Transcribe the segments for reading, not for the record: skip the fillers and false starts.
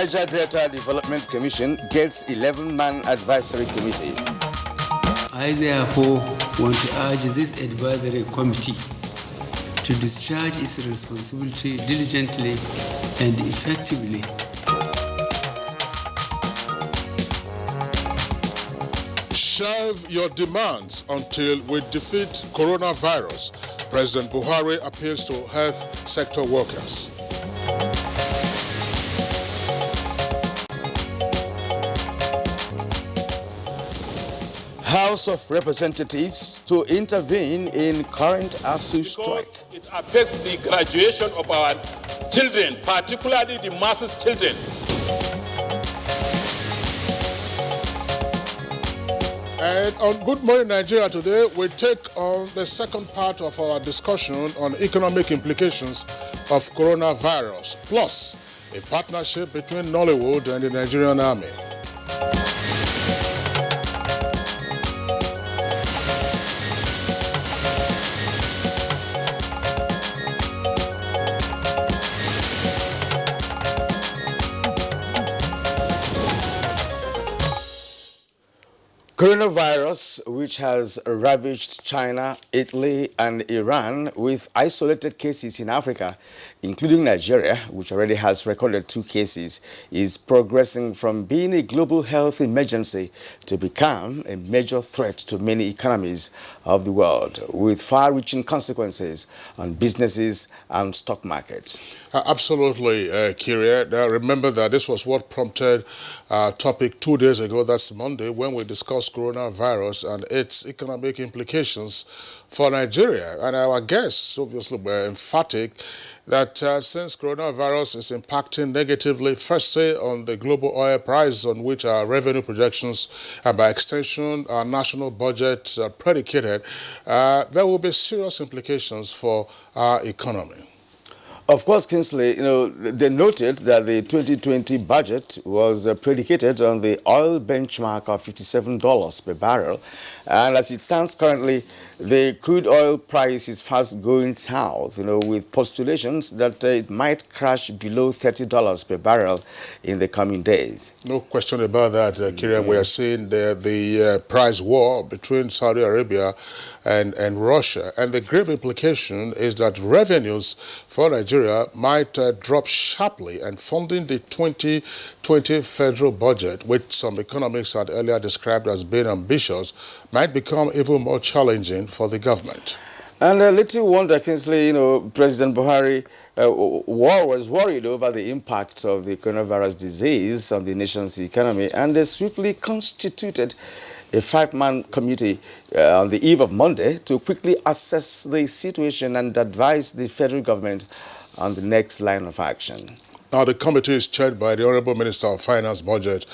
Niger Delta Development Commission gets 11-man advisory committee. I therefore want to urge this advisory committee to discharge its responsibility diligently and effectively. Shelve your demands until we defeat coronavirus. President Buhari appeals to health sector workers. House of Representatives to intervene in current ASU strike. It affects the graduation of our children, particularly the masses' children. And on Good Morning Nigeria today, we take on the second part of our discussion on economic implications of coronavirus, plus a partnership between Nollywood and the Nigerian Army. Coronavirus, which has ravaged China, Italy, and Iran, with isolated cases in Africa, including Nigeria, which already has recorded 2 cases, is progressing from being a global health emergency to become a major threat to many economies of the world, with far-reaching consequences on businesses and stock markets. Absolutely, Kyria. Remember that this was what prompted our topic 2 days ago, that's Monday, when we discussed coronavirus and its economic implications for Nigeria. And our guests obviously were emphatic that since coronavirus is impacting negatively, first say on the global oil price on which our revenue projections and by extension our national budget are predicated, there will be serious implications for our economy. Of course, Kingsley, they noted that the 2020 budget was predicated on the oil benchmark of $57 per barrel. And as it stands currently, the crude oil price is fast going south, with postulations that it might crash below $30 per barrel in the coming days. No question about that, Kyria. We are seeing the price war between Saudi Arabia and Russia. And the grave implication is that revenues for Nigeria might drop sharply, and funding the 2020 federal budget, which some economists had earlier described as being ambitious, might become even more challenging for the government. And little wonder, Kingsley, President Buhari was worried over the impact of the coronavirus disease on the nation's economy, and they swiftly constituted a 5-man committee on the eve of Monday to quickly assess the situation and advise the federal government on the next line of action. Now, the committee is chaired by the Honorable Minister of Finance, Budget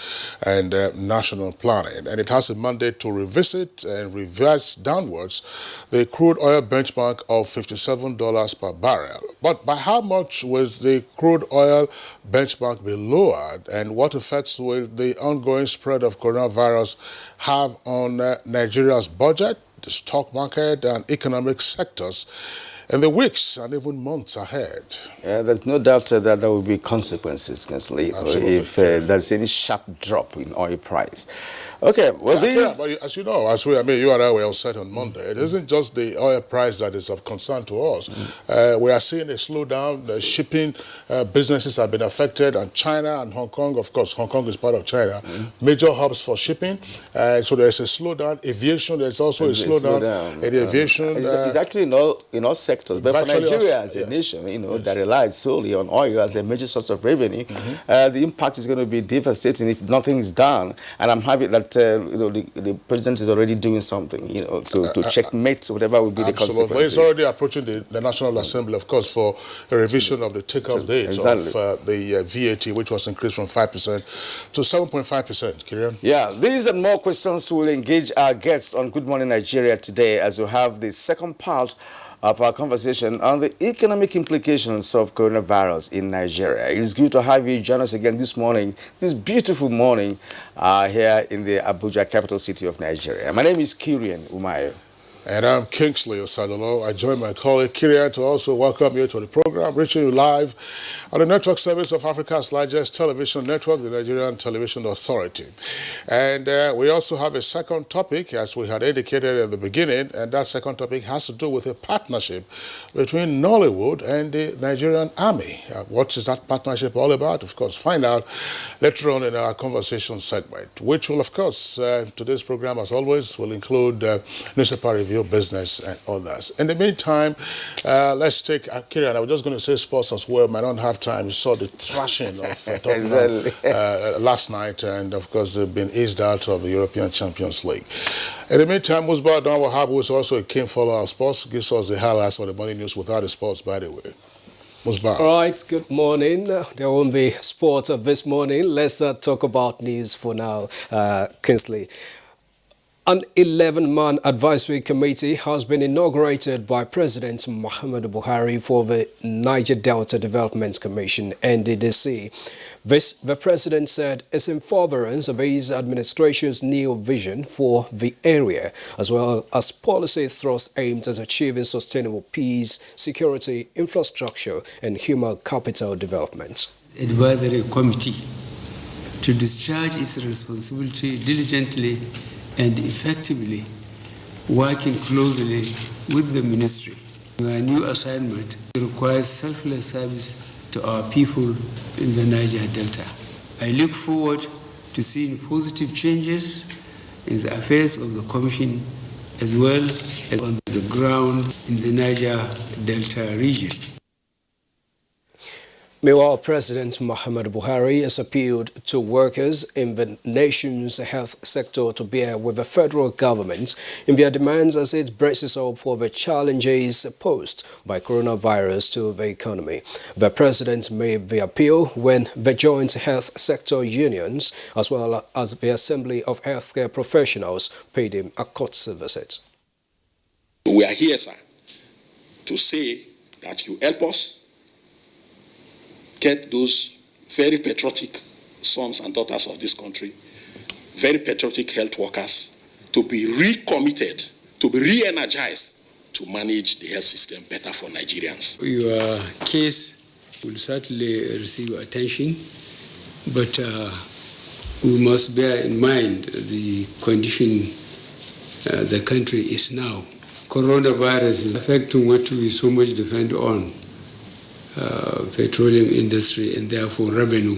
and National Planning, and it has a mandate to revisit and revise downwards the crude oil benchmark of $57 per barrel. But by how much will the crude oil benchmark be lowered, and what effects will the ongoing spread of coronavirus have on Nigeria's budget, the stock market, and economic sectors in the weeks and even months ahead? There's no doubt that there will be consequences, Kingsley, if there's any sharp drop in oil price. Okay, well, but as you know, you and I were on set on Monday. It isn't just the oil price that is of concern to us. We are seeing a slowdown. The shipping businesses have been affected, and China and Hong Kong, of course, Hong Kong is part of China, major hubs for shipping. So there's a slowdown. Aviation, there's also a slowdown in the aviation. It's actually in all sectors. But for Nigeria as a nation, that relies solely on oil as a major source of revenue, the impact is going to be devastating if nothing is done. And I'm happy that the president is already doing something, to checkmate whatever will be the consequences. He's already approaching the National Assembly, of course, for a revision of the take-off date of the VAT, which was increased from 5% to 7.5%. Kyria? Yeah, these and more questions will engage our guests on Good Morning Nigeria today, as we have the second part of our conversation on the economic implications of coronavirus in Nigeria. It's good to have you join us again this morning, this beautiful morning here in the Abuja, capital city of Nigeria. My name is Kyrian Umayo. And I'm Kingsley Osadolo. I join my colleague Kyria to also welcome you to the program, reaching you live on the network service of Africa's largest television network, the Nigerian Television Authority. And we also have a second topic, as we had indicated at the beginning, and that second topic has to do with a partnership between Nollywood and the Nigerian Army. What is that partnership all about? Of course, find out later on in our conversation segment, which will, of course, today's program, as always, will include newspaper review, business, and others. In the meantime, let's take Kyria. I was just going to say sports as well. I don't have time. You saw the thrashing of Tottenham last night, and of course, they've been eased out of the European Champions League. In the meantime, Musbah Don Wahab, who is also a keen follower of sports, gives us the highlights of the morning news without the sports, by the way. Musbah. All right, good morning. There won't be sports this morning. Let's talk about news for now, Kingsley. An 11-man advisory committee has been inaugurated by President Muhammadu Buhari for the Niger Delta Development Commission, NDDC. This, the president said, is in furtherance of his administration's new vision for the area, as well as policy thrust aimed at achieving sustainable peace, security, infrastructure, and human capital development. Advisory committee to discharge its responsibility diligently and effectively, working closely with the ministry. Our new assignment requires selfless service to our people in the Niger Delta. I look forward to seeing positive changes in the affairs of the Commission as well as on the ground in the Niger Delta region. Meanwhile, President Muhammadu Buhari has appealed to workers in the nation's health sector to bear with the federal government in their demands as it braces up for the challenges posed by coronavirus to the economy. The president made the appeal when the joint health sector unions, as well as the Assembly of Healthcare Professionals, paid him a courtesy visit. We are here, sir, to say that you help us get those very patriotic sons and daughters of this country, very patriotic health workers, to be recommitted, to be re-energized to manage the health system better for Nigerians. Your case will certainly receive attention, but we must bear in mind the condition the country is now. Coronavirus is affecting what we so much depend on. Petroleum industry and therefore revenue.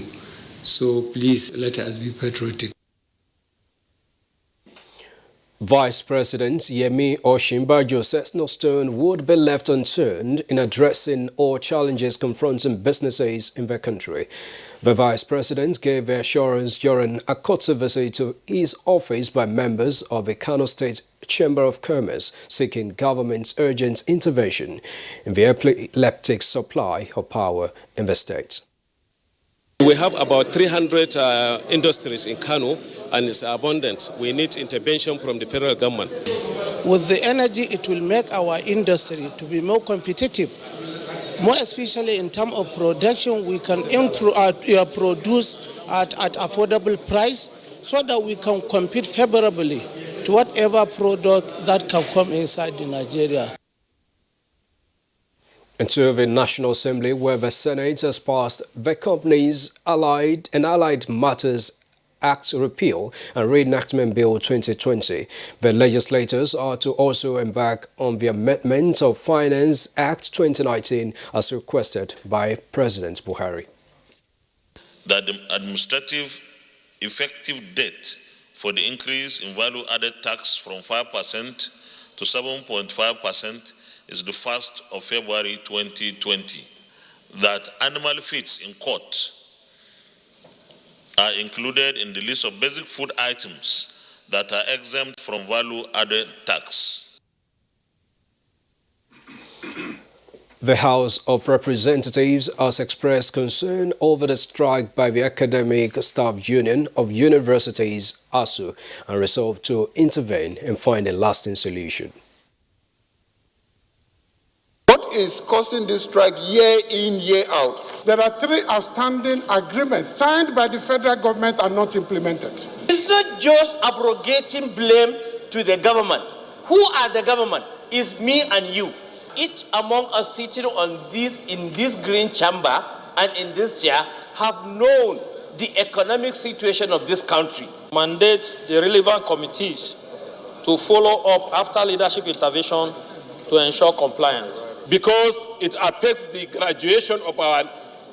So please let us be patriotic. Vice President Yemi Osinbajo says no stone would be left unturned in addressing all challenges confronting businesses in the country. The Vice President gave the assurance during a courtesy visit to his office by members of the Kano State Chamber of Commerce seeking government's urgent intervention in the epileptic supply of power in the state. We have about 300 industries in Kano and it's abundant. We need intervention from the federal government. With the energy, it will make our industry to be more competitive. More especially in terms of production, we can produce at affordable price so that we can compete favorably to whatever product that can come inside Nigeria. And to the National Assembly, where the Senate has passed the Companies Allied Matters Act Repeal and Reenactment Bill 2020. The legislators are to also embark on the amendment of Finance Act 2019 as requested by President Buhari. That the administrative effective date for the increase in value-added tax from 5% to 7.5% is the 1st of February 2020. That animal feeds in court are included in the list of basic food items that are exempt from value-added tax. The House of Representatives has expressed concern over the strike by the Academic Staff Union of Universities, ASU, and resolved to intervene and find a lasting solution. What is causing this strike year in, year out? There are 3 outstanding agreements signed by the federal government and not implemented. It's not just abrogating blame to the government, Who are the government? It's me and you. Each among us sitting in this green chamber and in this chair have known the economic situation of this country. Mandate the relevant committees to follow up after leadership intervention to ensure compliance. Because it affects the graduation of our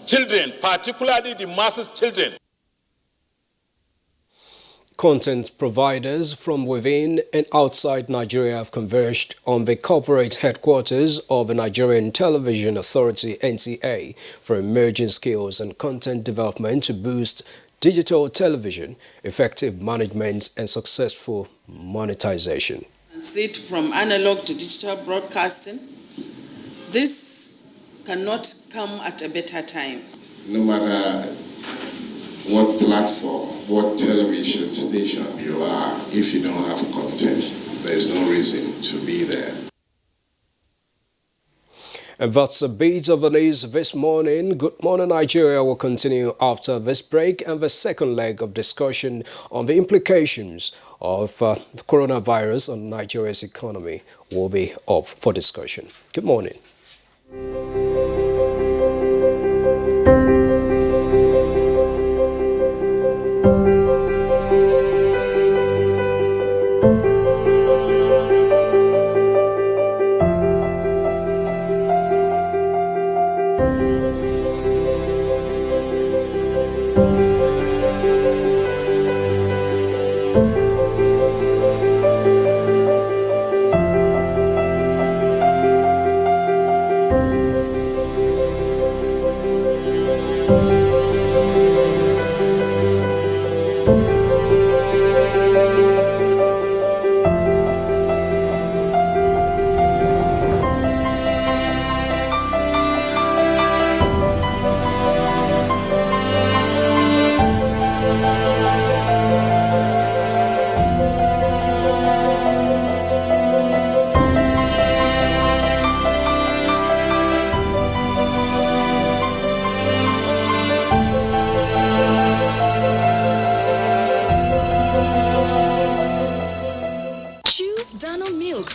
children, particularly the masses' children. Content providers from within and outside Nigeria have converged on the corporate headquarters of the Nigerian Television Authority (NTA) for emerging skills and content development to boost digital television, effective management and successful monetization. Switch from analog to digital broadcasting. This cannot come at a better time. No matter what platform, what television station you are, if you don't have content, there's no reason to be there. And that's a bit of the news this morning. Good Morning Nigeria will continue after this break, and the second leg of discussion on the implications of the coronavirus on Nigeria's economy will be up for discussion. Good morning.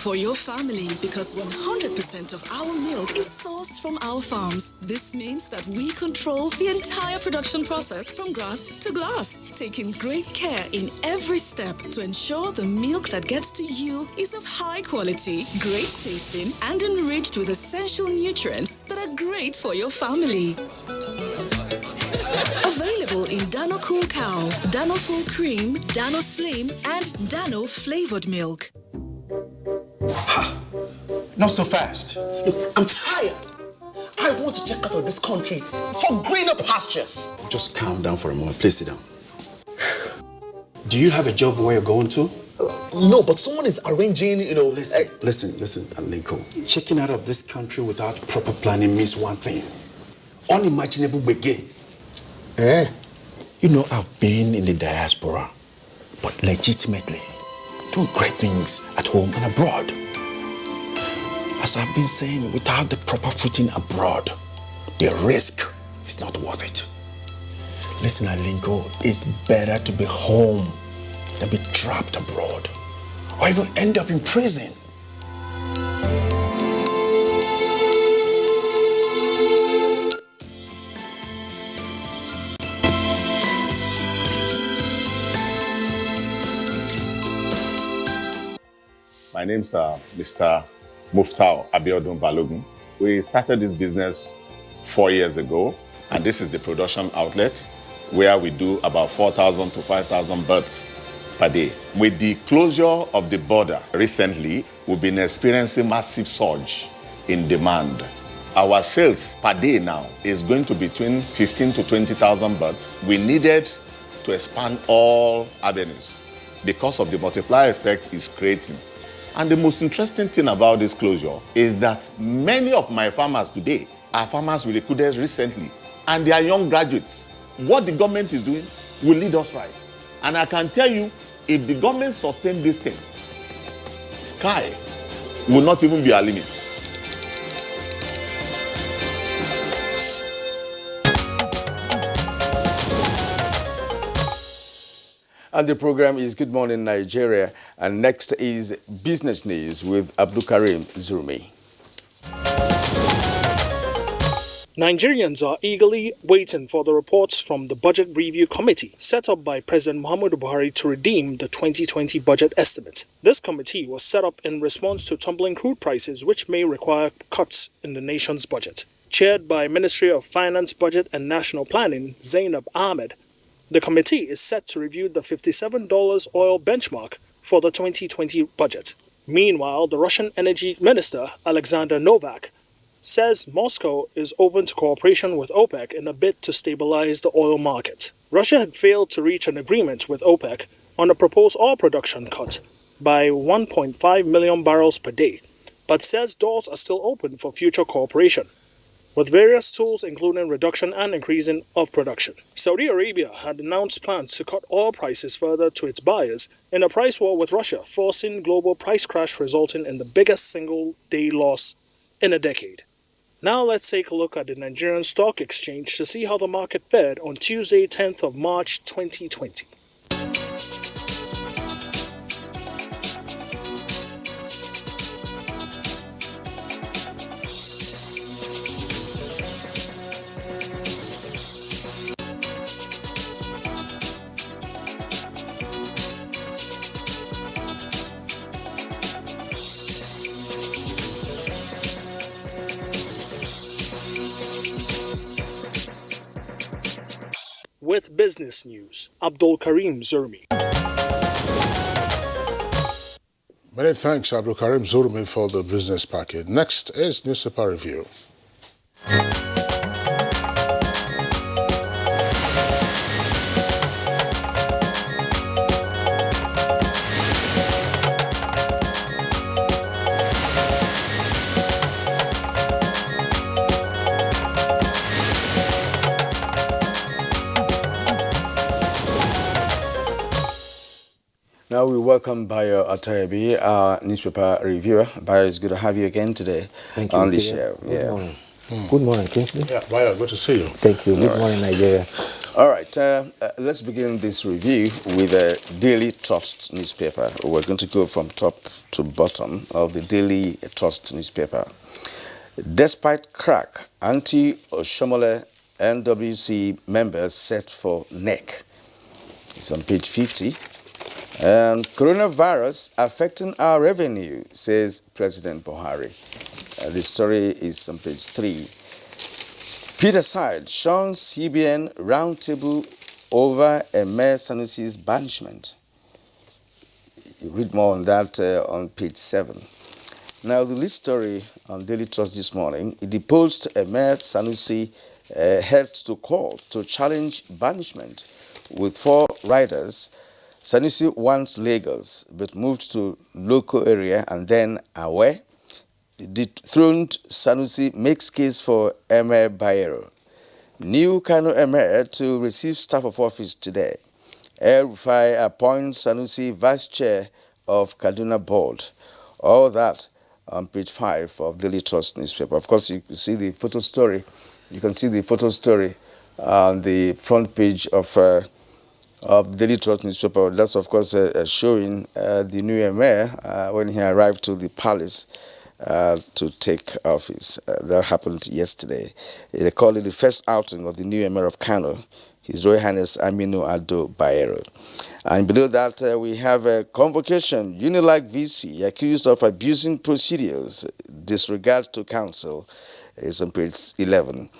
For your family, because 100% of our milk is sourced from our farms. This means that we control the entire production process from grass to glass, taking great care in every step to ensure the milk that gets to you is of high quality, great tasting, and enriched with essential nutrients that are great for your family. Available in Dano Cool Cow, Dano Full Cream, Dano Slim, and Dano Flavored Milk. Not so fast. Look, I'm tired. I want to check out of this country for greener pastures. Just calm down for a moment. Please sit down. Do you have a job where you're going to? No, but someone is arranging, Listen, Alinko. Checking out of this country without proper planning means one thing. Unimaginable begin. You know, I've been in the diaspora, but legitimately doing great things at home and abroad. As I've been saying, without the proper footing abroad, the risk is not worth it. Listen, Alinko, it's better to be home than be trapped abroad, or even end up in prison. My name's Mr. Muftau Abiodun Balogun. We started this business 4 years ago, and this is the production outlet where we do about 4,000 to 5,000 birds per day. With the closure of the border recently, we've been experiencing massive surge in demand. Our sales per day now is going to be between 15 to 20,000 birds. We needed to expand all avenues because of the multiplier effect it's creating. And the most interesting thing about this closure is that many of my farmers today are farmers we recruited recently, and they are young graduates. What the government is doing will lead us right. And I can tell you, if the government sustains this thing, sky will not even be our limit. And the program is Good Morning Nigeria. And next is Business News with Abdul Karim Zurmi. Nigerians are eagerly waiting for the reports from the Budget Review Committee set up by President Muhammadu Buhari to redeem the 2020 budget estimate. This committee was set up in response to tumbling crude prices, which may require cuts in the nation's budget. Chaired by Ministry of Finance, Budget and National Planning, Zainab Ahmed, the committee is set to review the $57 oil benchmark for the 2020 budget. Meanwhile, the Russian Energy Minister, Alexander Novak, says Moscow is open to cooperation with OPEC in a bid to stabilize the oil market. Russia had failed to reach an agreement with OPEC on a proposed oil production cut by 1.5 million barrels per day, but says doors are still open for future cooperation, with various tools including reduction and increasing of production. Saudi Arabia had announced plans to cut oil prices further to its buyers in a price war with Russia, forcing global price crash resulting in the biggest single-day loss in a decade. Now let's take a look at the Nigerian Stock Exchange to see how the market fared on Tuesday, 10th of March 2020. With business news, Abdul Karim Zurmi. Many thanks, Abdul Karim Zurmi, for the business package. Next is newspaper review. Now we welcome Bayo Atayebi, our newspaper reviewer. Bayo, it's good to have you again today Thank you, on the Peter. show. Good morning. Good morning, Kingsley. Yeah, Bayo, good to see you. Thank you. Good morning, Nigeria. All right, let's begin this review with the Daily Trust newspaper. We're going to go from top to bottom of the Daily Trust newspaper. Despite crack, anti-Oshomole NWC members set for neck. It's on page 50. Coronavirus affecting our revenue, says President Buhari. The story is on page 3. Peter Side shuns CBN roundtable over Emir Sanusi's banishment. You read more on that on page 7. Now, the lead story on Daily Trust this morning, it deposed Emir Sanusi held to court to challenge banishment with 4 riders. Sanusi wants Lagos, but moved to local area and then away. Dethroned Sanusi makes case for Emir Bayero. New Kano Emir to receive staff of office today. El Rufai appoints Sanusi vice chair of Kaduna board. All that on page 5 of Daily Trust newspaper. Of course, you can see the photo story. You can see the photo story on the front page of Daily Trust newspaper. That's, of course, showing the new Emir when he arrived to the palace to take office. That happened yesterday. They call it the first outing of the new Emir of Kano, His Royal Highness Aminu Ado Bayero. And below that, we have a convocation. Unilag VC accused of abusing procedures, disregard to council, is on page 11.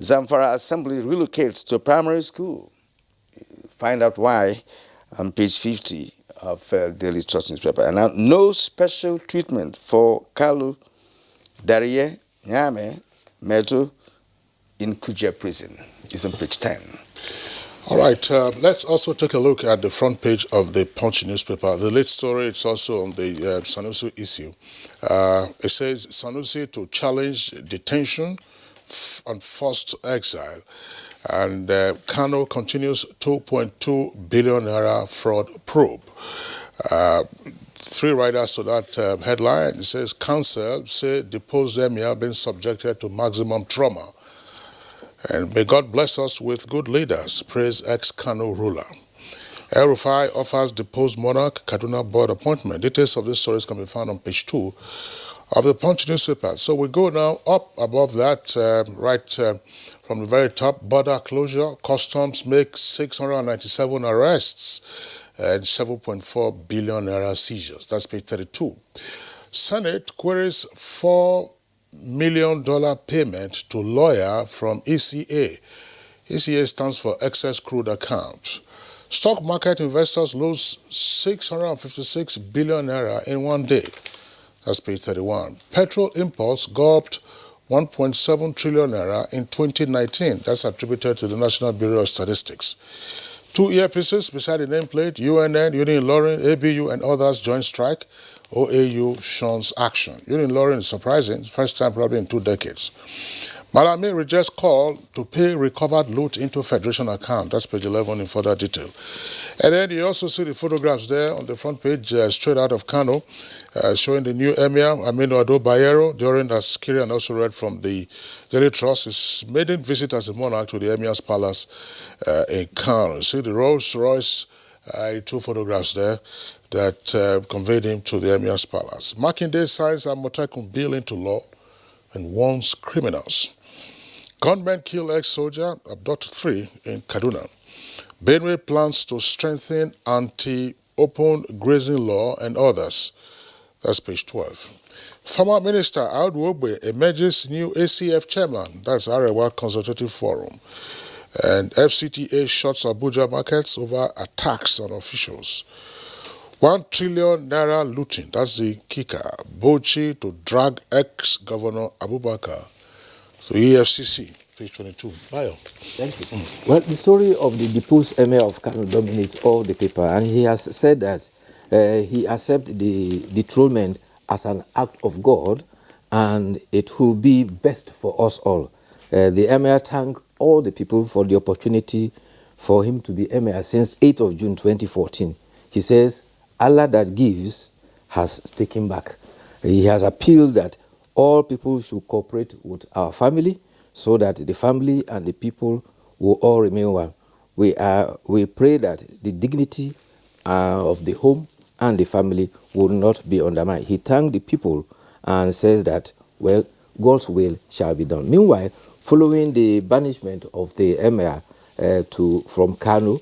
Zamfara Assembly relocates to primary school. Find out why on page 50 of Daily Trust newspaper. And now, no special treatment for Kalu, Darie, Nyame, Meto in Kuje prison. It's on page 10. All right, let's also take a look at the front page of the Punch newspaper. The lead story is also on the Sanusi issue. It says Sanusi to challenge detention and forced exile. And Kano continues 2.2 billion naira fraud probe. 3 riders to that headline. It says council say deposed emir been subjected to maximum trauma. And may God bless us with good leaders, praise ex-Kano ruler. El Rufai offers deposed monarch Kaduna board appointment. Details of this stories can be found on page 2 of the Punch newspaper. So we go now up above that, from the very top. Border closure, customs make 697 arrests and 7.4 billion naira seizures. That's page 32. Senate queries $4 million payment to lawyer from ECA. ECA stands for Excess Crude Account. Stock market investors lose 656 billion naira in one day. That's page 31. Petrol imports gulped 1.7 trillion naira in 2019. That's attributed to the National Bureau of Statistics. 2 earpieces beside the nameplate, UNN, Union Ilorin, ABU, and others join strike. OAU shuns action. Union Ilorin is surprising, first time probably in 2 decades. Malami rejects call to pay recovered loot into Federation account. That's page 11 in further detail. And then you also see the photographs there on the front page, straight out of Kano, showing the new Emir, Aminu Ado Bayero, during, as Kirian also read from the Daily Trust, his maiden visit as a monarch to the Emir's palace in Kano. See the Rolls Royce, 2 photographs there that conveyed him to the Emir's palace. Makinde signs a Motekun bill into law and warns criminals. Gunmen kill ex-soldier, abduct 3 in Kaduna. Benue plans to strengthen anti-open grazing law and others. That's page 12. Former Minister Audu Ogbe emerges new ACF chairman. That's Arewa Consultative Forum. And FCTA shuts Abuja markets over attacks on officials. 1 trillion naira looting. That's the kicker. Bauchi to drag ex-governor Abubakar. So EFCC, page 22. Bayo. Thank you. Well, the story of the deposed Emir of Kano dominates all the paper, and he has said that he accepts the dethronement as an act of God, and it will be best for us all. The Emir thanked all the people for the opportunity for him to be Emir since 8th of June 2014. He says, Allah that gives has taken back. He has appealed that all people should cooperate with our family so that the family and the people will all remain well. We pray that the dignity of the home and the family will not be undermined. He thanked the people and says that, well, God's will shall be done. Meanwhile, following the banishment of the Emir from Kano,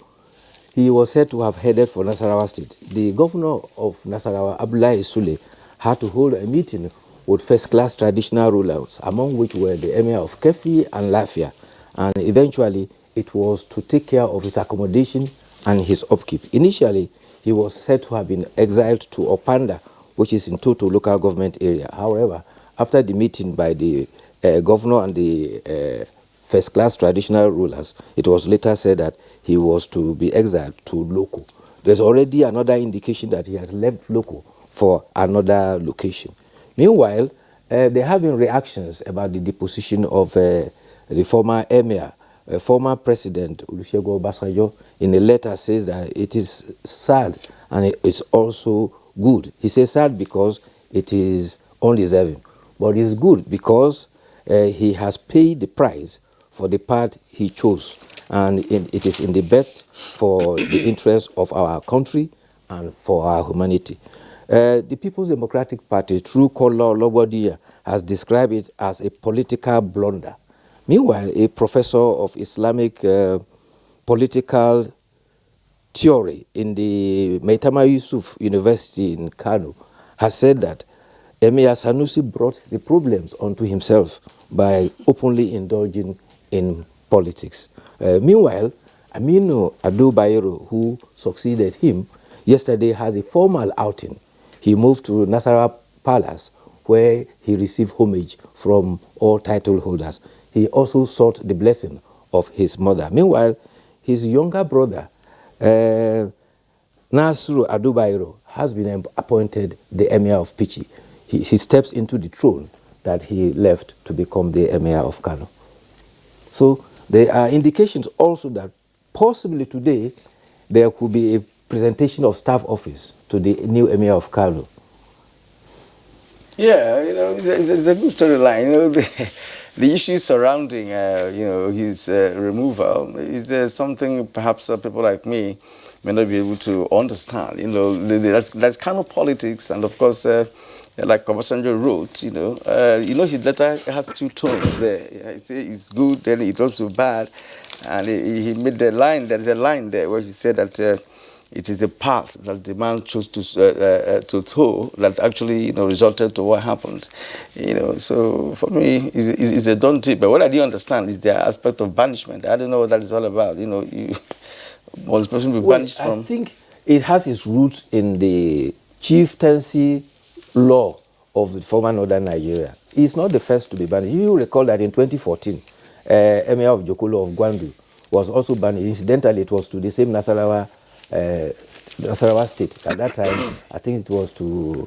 he was said to have headed for Nasarawa State. The governor of Nasarawa, Abdullahi Sule, had to hold a meeting with first-class traditional rulers, among which were the Emir of Kefi and Lafia. And eventually, it was to take care of his accommodation and his upkeep. Initially, he was said to have been exiled to Opanda, which is in Toto local government area. However, after the meeting by the governor and the first-class traditional rulers, it was later said that he was to be exiled to Loko. There's already another indication that he has left Loko for another location. Meanwhile, there have been reactions about the deposition of the former Emir. Former President Olusegun Obasanjo, in a letter, says that it is sad and it is also good. He says sad because it is undeserving, but it's good because he has paid the price for the path he chose, and it is in the best for the interest of our country and for our humanity. The People's Democratic Party, through Kola Olobodiya, has described it as a political blunder. Meanwhile, a professor of Islamic political theory in the Maitama Yusuf University in Kano has said that Emir Sanusi brought the problems onto himself by openly indulging in politics. Meanwhile, Aminu Ado Bayero, who succeeded him, yesterday has a formal outing. He moved to Nasarawa Palace, where he received homage from all title holders. He also sought the blessing of his mother. Meanwhile, his younger brother, Nasiru Ado Bayero, has been appointed the Emir of Pichi. He steps into the throne that he left to become the Emir of Kano. So there are indications also that possibly today there could be a presentation of staff office to the new Emir of Kano. Yeah, it's a good storyline. The issue surrounding, his removal is something perhaps people like me may not be able to understand. That's kind of politics, and of course, like Obasanjo wrote, his letter has two tones there. He says it's good, then it's also bad, and he made the line. There is a line there where he said that it is the path that the man chose to toe that actually resulted to what happened. So for me, it's a done deal. But what I do understand is the aspect of banishment. I don't know what that is all about. Was the person be banished from? I think it has its roots in the chieftaincy law of the former northern Nigeria. He's not the first to be banned. You recall that in 2014, Emir of Jokolo of Gwandu was also banned. Incidentally, it was to the same Nasarawa state. At that time, I think it was to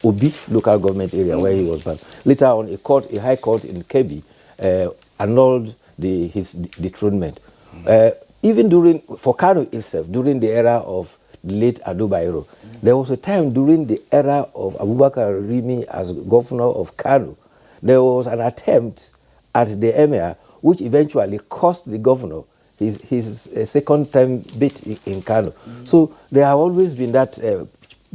Obi local government area where he was banned. Later on, a high court in Kebbi annulled his dethronement. Even for Kano itself, during the era of the late Ado Bayero, there was a time during the era of Abubakar Rimi as governor of Kano, there was an attempt at the emir which eventually cost the governor his second time bid in Kano. So there have always been that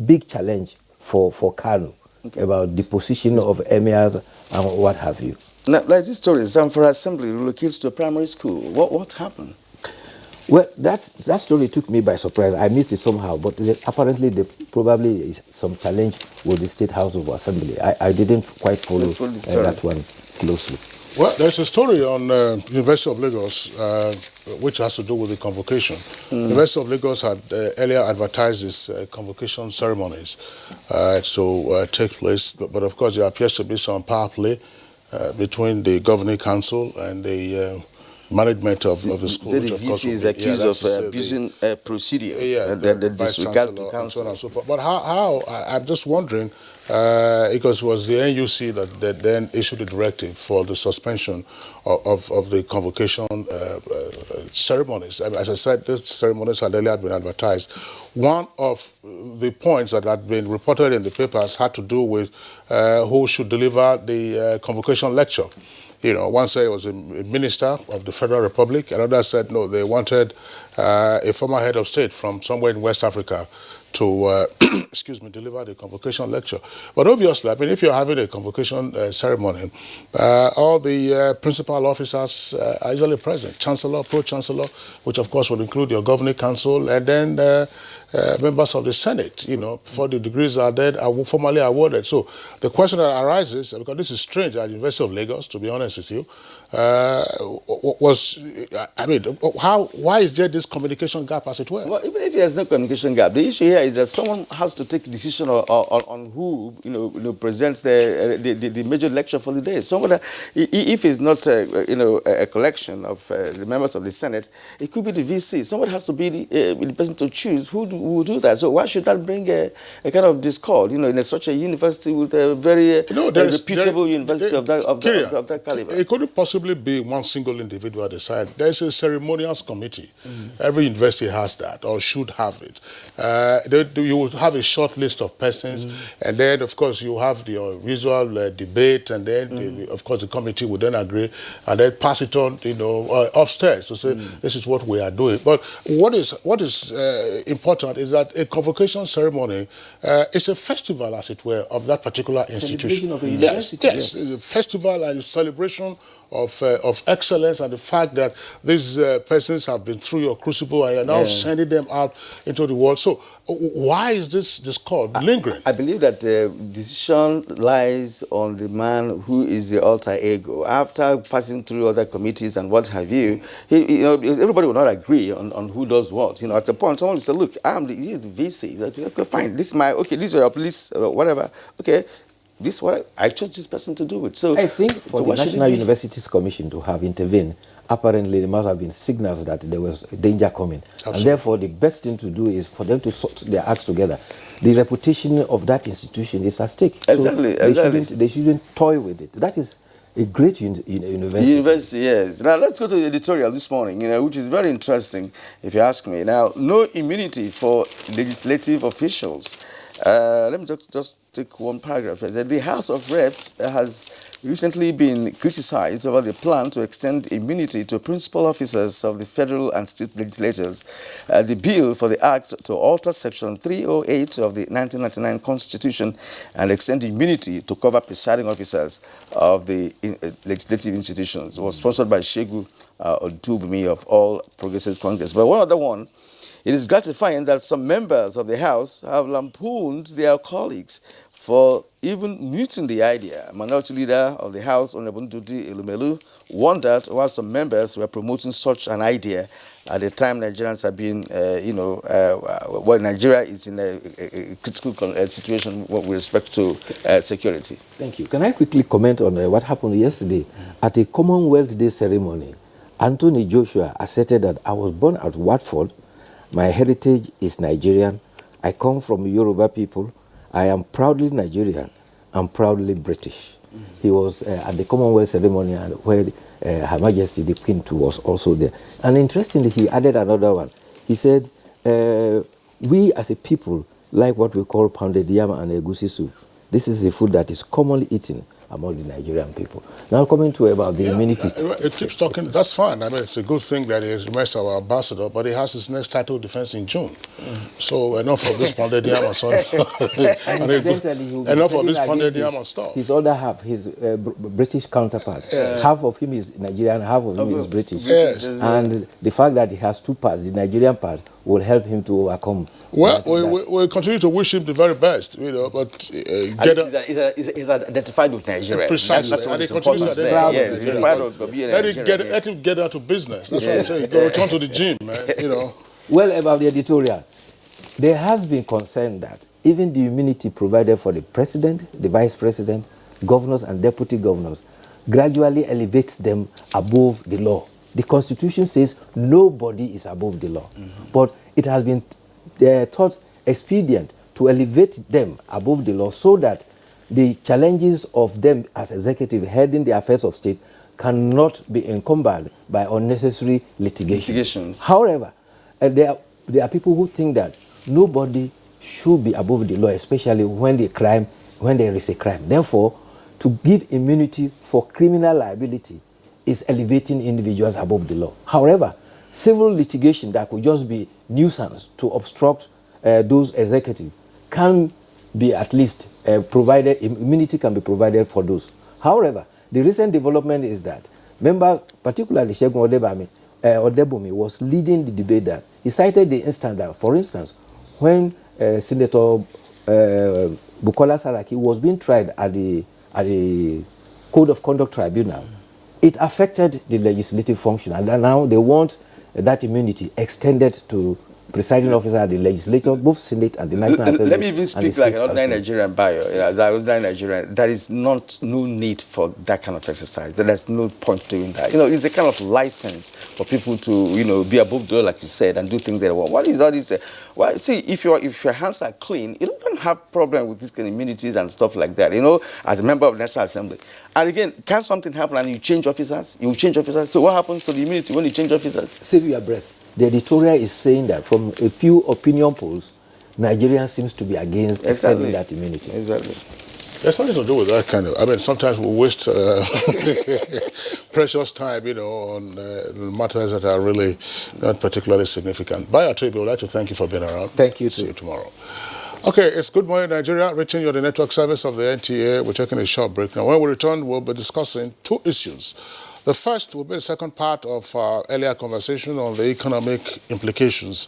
big challenge for Kano about the position of emirs and what have you. Now, like this story, Zamfara Assembly relocates to a primary school. What happened? Well, that story took me by surprise. I missed it somehow, but apparently there probably is some challenge with the State House of Assembly. I didn't quite follow that one closely. Well, there's a story on University of Lagos which has to do with the convocation. University of Lagos had earlier advertised its convocation ceremonies to take place, but of course there appears to be some power play between the governing council and the management of the school. The VC is accused of abusing procedure, the disregard to council, and so on and so forth. But how I'm just wondering, because it was the NUC that then issued a directive for the suspension of the convocation ceremonies. As I said, these ceremonies had earlier been advertised. One of the points that had been reported in the papers had to do with who should deliver the convocation lecture. One said it was a minister of the Federal Republic. Another said, no, they wanted a former head of state from somewhere in West Africa to, deliver the convocation lecture. But obviously, if you're having a convocation ceremony, all the principal officers are usually present. Chancellor, Pro-Chancellor, which of course will include your governing council, and then members of the Senate, before the degrees are then formally awarded. So the question that arises, because this is strange at the University of Lagos, to be honest with you, why is there this communication gap, as it were? Well, even if there's no communication gap, the issue here is that someone has to take a decision on who presents the major lecture for the day. Someone that, if it's not a collection of the members of the Senate, it could be the VC. Someone has to be the person to choose who will do that. So why should that bring a kind of discord? In such a university with a very reputable university of that caliber. It couldn't possibly be one single individual decide. There's a ceremonials committee. Every university has that, or should have it. You will have a short list of persons, and then of course you have your usual debate, and then of course the committee will then agree and then pass it on upstairs to say this is what we are doing. But what is important is that a convocation ceremony is a festival, as it were, of that particular institution. Of a university. Yes, a festival and a celebration of excellence, and the fact that these persons have been through your crucible and you're now sending them out into the world. So why is this discord lingering? I believe that the decision lies on the man who is the alter ego. After passing through other committees and what have you, everybody will not agree on who does what. At a point, someone will say, look, he's the VC. Okay, fine, this is your police, whatever. Okay. This is what I chose this person to do it. So I think for the National Universities Commission to have intervened, apparently there must have been signals that there was danger coming. Absolutely. And therefore the best thing to do is for them to sort their acts together. The reputation of that institution is at stake. Exactly. So they shouldn't toy with it. That is a great university. University, yes. Now let's go to the editorial this morning, which is very interesting, if you ask me. Now, no immunity for legislative officials. Let me just take one paragraph. It said, the House of Reps has recently been criticized over the plan to extend immunity to principal officers of the federal and state legislatures. The bill for the act to alter Section 308 of the 1999 Constitution and extend immunity to cover presiding officers of the legislative institutions was sponsored by Shegu Odubumi of All Progressives Congress. But one other one, it is gratifying that some members of the House have lampooned their colleagues for even muting the idea. Minority Leader of the House, Honorable Ndudi Elumelu, wondered why some members were promoting such an idea at the time Nigerians have been, Nigeria is in a critical situation with respect to security. Thank you. Can I quickly comment on what happened yesterday? At a Commonwealth Day ceremony, Anthony Joshua asserted that I was born at Watford. My heritage is Nigerian. I come from Yoruba people. I am proudly Nigerian. I'm proudly British. He was at the Commonwealth ceremony where Her Majesty the Queen was also there. And interestingly, he added another one. He said, we as a people like what we call pounded yam and egusi soup. This is a food that is commonly eaten among the Nigerian people. Now coming to about the immunity. It keeps talking, that's fine. I mean, it's a good thing that he remains our ambassador, but he has his next title defense in June. So enough of this pounded yam and stuff. Enough of this pounded yam and stuff. His other half, his British counterpart, half of him is Nigerian, half of him is British. Yes. And the fact that he has two parts, the Nigerian part, will help him to overcome. Well, we continue to wish him the very best, you know, but he's identified with Nigeria. Precisely. That's and what he continues to identify yes, he's proud of being Nigerian. Let him get down to business. That's what I'm saying. Go return to the gym, man, you know. Well, about the editorial, there has been concern that even the immunity provided for the president, the vice president, governors and deputy governors gradually elevates them above the law. The Constitution says nobody is above the law. But it has been thought expedient to elevate them above the law so that the challenges of them as executive heading the affairs of state cannot be encumbered by unnecessary litigations. However, there are people who think that nobody should be above the law, especially when there is a crime. Therefore, to give immunity for criminal liability is elevating individuals above the law. However, civil litigation that could just be nuisance to obstruct those executives can be at least provided, immunity can be provided for those. However, the recent development is that member, particularly Segun Odebumi, was leading the debate that he cited the instance that, for instance, when Senator Bukola Saraki was being tried at the Code of Conduct Tribunal, it affected the legislative function, and now they want that immunity extended to presiding officer at the legislature, both Senate and the National Assembly. Let me even speak like an ordinary Nigerian buyer. As I was Nigerian, there is no need for that kind of exercise. There's no point doing that. You know, it's a kind of license for people to, be above the law, like you said, and do things they want. What is all this? Well, see, if your hands are clean, you don't have problem with these kind of immunities and stuff like that. You know, as a member of the National Assembly. And again, can something happen and you change officers? You change officers. So what happens to the immunity when you change officers? Save your breath. The editorial is saying that from a few opinion polls, Nigeria seems to be against extending that immunity. Exactly. There's nothing to do with that kind of. I mean, sometimes we waste precious time, on matters that are really not particularly significant. By our trip, we would like to thank you for being around. Thank you. See you tomorrow. Okay, it's Good Morning Nigeria, reaching you on the network service of the NTA. We're taking a short break now. When we return, we'll be discussing two issues. The first will be the second part of our earlier conversation on the economic implications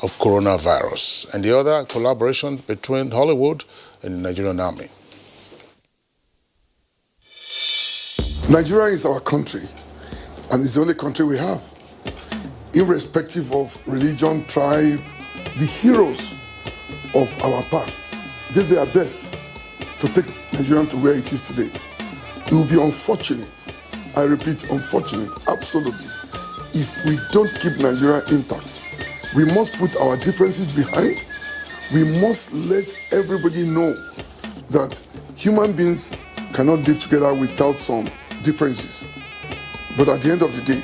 of coronavirus, and the other, collaboration between Hollywood and the Nigerian Army. Nigeria is our country, and it's the only country we have. Irrespective of religion, tribe, the heroes of our past did their best to take Nigeria to where it is today. It will be unfortunate, I repeat, unfortunate, absolutely, if we don't keep Nigeria intact. We must put our differences behind. We must let everybody know that human beings cannot live together without some differences. But at the end of the day,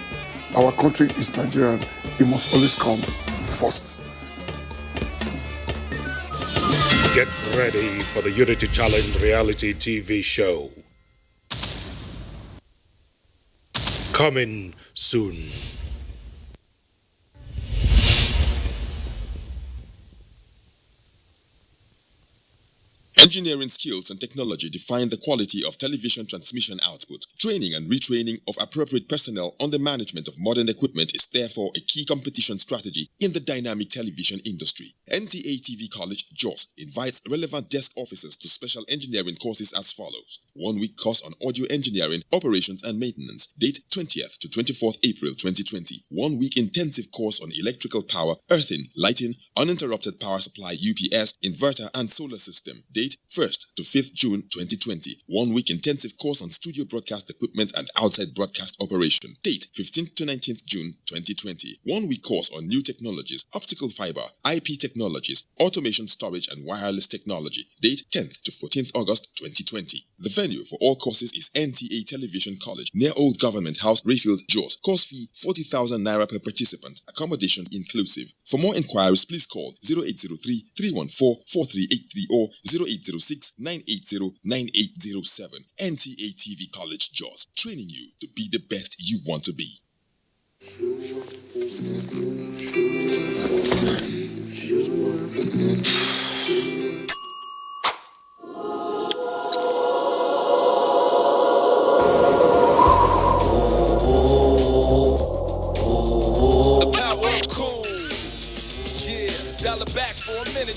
our country is Nigerian. It must always come first. Get ready for the Unity Challenge reality TV show. Coming soon. Engineering skills and technology define the quality of television transmission output. Training and retraining of appropriate personnel on the management of modern equipment is therefore a key competition strategy in the dynamic television industry. NTA TV College, Jos, invites relevant desk officers to special engineering courses as follows. 1-week course on audio engineering, operations and maintenance, date 20th to 24th April 2020. 1-week intensive course on electrical power, earthing, lighting, uninterrupted power supply UPS, inverter and solar system, date 1st to 5th June 2020. 1-week intensive course on studio broadcast equipment and outside broadcast operation, date 15th to 19th June 2020. 1-week course on new technologies, optical fiber, IP technologies, automation storage and wireless technology, date 10th to 14th August 2020. The venue for all courses is NTA Television College, near Old Government House, Rayfield, Jos. Course fee 40,000 naira per participant, accommodation inclusive. For more inquiries, please call 0803-314-4383 or 0806-980-9807. NTA TV College, Jos, training you to be the best you want to be.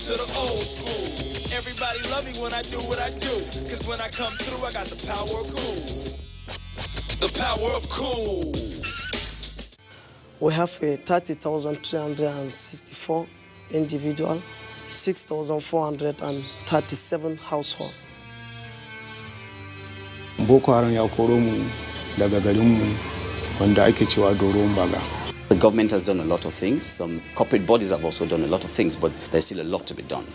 To the old school. Everybody love me when I do what I do, cause when I come through I got the power of cool. The power of cool. We have 30,364 individual, 6,437 household. Boko Haram ya koro mu daga garinmu wanda ake cewa Doron Baga. The government has done a lot of things. Some corporate bodies have also done a lot of things, but there's still a lot to be done.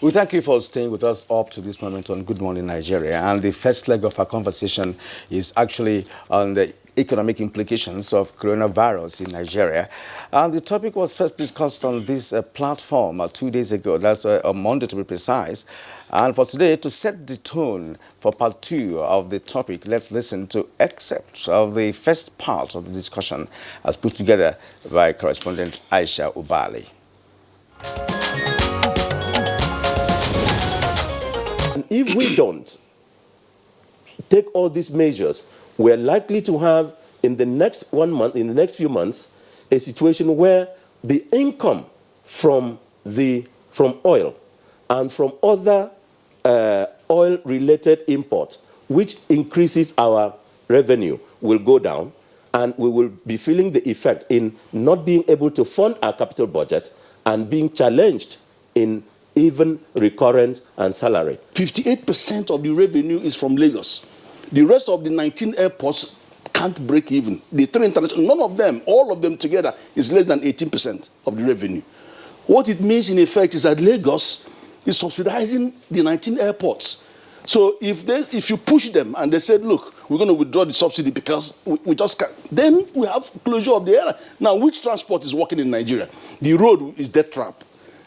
We thank you for staying with us up to this moment on Good Morning Nigeria. And the first leg of our conversation is actually on the economic implications of coronavirus in Nigeria. And the topic was first discussed on this platform 2 days ago. That's on Monday to be precise. And for today, to set the tone for part 2 of the topic, let's listen to excerpts of the first part of the discussion as put together by correspondent Aisha Ubali. And if we don't take all these measures, we're likely to have in the next few months, a situation where the income from oil and from other oil-related imports, which increases our revenue, will go down, and we will be feeling the effect in not being able to fund our capital budget and being challenged in even recurrence and salary. 58% of the revenue is from Lagos. The rest of the 19 airports can't break even. The 3 international, none of them, all of them together, is less than 18% of the revenue. What it means in effect is that Lagos is subsidizing the 19 airports. So if you push them and they said, look, we're going to withdraw the subsidy because we just can't, then we have closure of the area. Now, which transport is working in Nigeria? The road is death trap.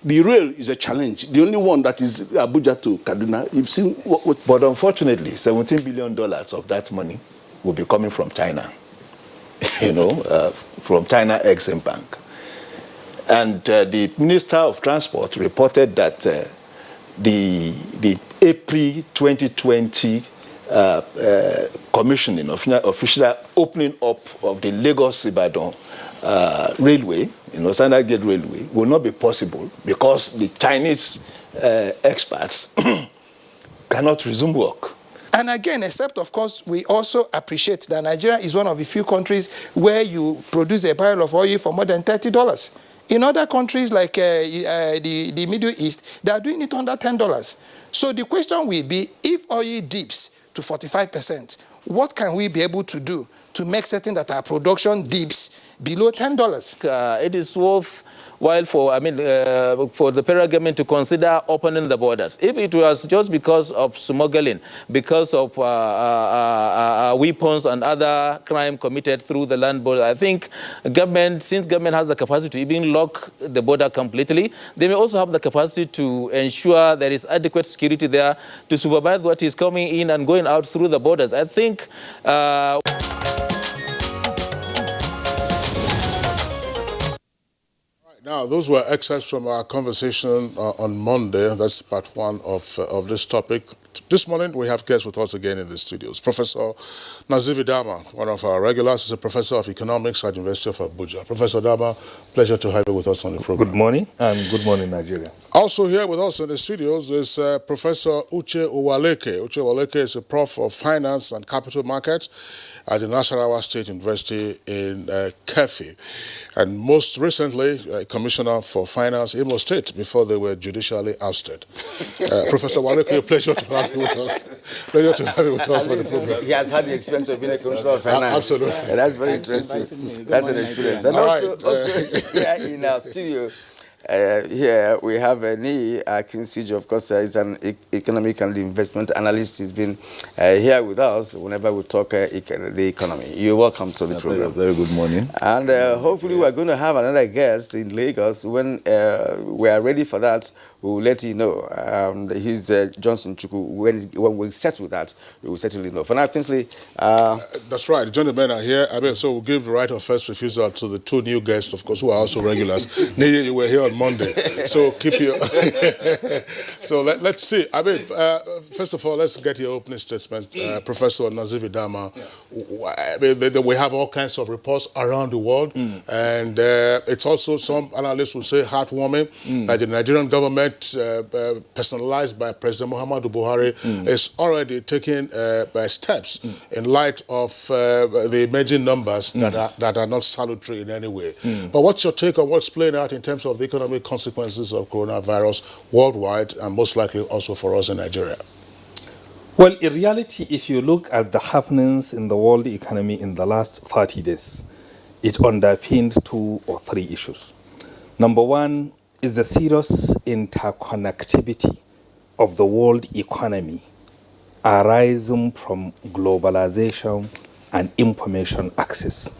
The rail is a challenge. The only one that is Abuja to Kaduna. You've seen what. But unfortunately, $17 billion of that money will be coming from China. From China Exim Bank. And the Minister of Transport reported that the April 2020 commissioning, official opening up of the Lagos-Ibadan railway, Standard Gauge Railway, will not be possible because the Chinese experts cannot resume work. And again, except, of course, we also appreciate that Nigeria is one of the few countries where you produce a barrel of oil for more than $30. In other countries like the Middle East, they are doing it under $10. So the question will be, if oil dips to 45%, what can we be able to do to make certain that our production dips below $10. It is worthwhile for the federal government to consider opening the borders. If it was just because of smuggling, because of weapons and other crime committed through the land border, I think since government has the capacity to even lock the border completely, they may also have the capacity to ensure there is adequate security there to supervise what is coming in and going out through the borders. I think Now, those were excerpts from our conversation on Monday. That's part one of this topic. This morning, we have guests with us again in the studios. Professor Nazifi Dama, one of our regulars, is a professor of economics at the University of Abuja. Professor Dama, pleasure to have you with us on the program. Good morning, and good morning, Nigerians. Also here with us in the studios is Professor Uche Uwaleke. Uche Uwaleke is a prof of finance and capital markets at the Nasarawa State University in Kefi, and most recently, Commissioner for Finance, Imo State, before they were judicially ousted. Professor Uwaleke, a pleasure to have you with us. Pleasure to have you with us on the program. He has had the experience of being a Commissioner of Finance. Absolutely. And that's very interesting. That's an experience. And also here in our studio, here we have Nii Akinsijo. Of course, he's an economic and investment analyst. He's been here with us whenever we talk the economy. You're welcome to the program. Very good morning. And hopefully we're going to have another guest in Lagos. When we are ready for that, we will let you know. He's Johnson Chukwu. When we settle that, we will certainly know. For now, Kingsley. That's right. The gentlemen are here. So we'll give the right of first refusal to the two new guests, of course, who are also regulars. Nii, you were here on Monday. So keep your... So let's see. First of all, let's get your opening statement. Professor Nazifi Dama. We have all kinds of reports around the world. And it's also, some analysts will say, heartwarming that the Nigerian government, personalized by President Muhammadu Buhari, is already taking steps in light of the emerging numbers that are not salutary in any way. But what's your take on what's playing out in terms of the economic consequences of coronavirus worldwide, and most likely also for us in Nigeria? Well, in reality, if you look at the happenings in the world economy in the last 30 days, it underpinned 2 or 3 issues. Number one is the serious interconnectivity of the world economy arising from globalization and information access.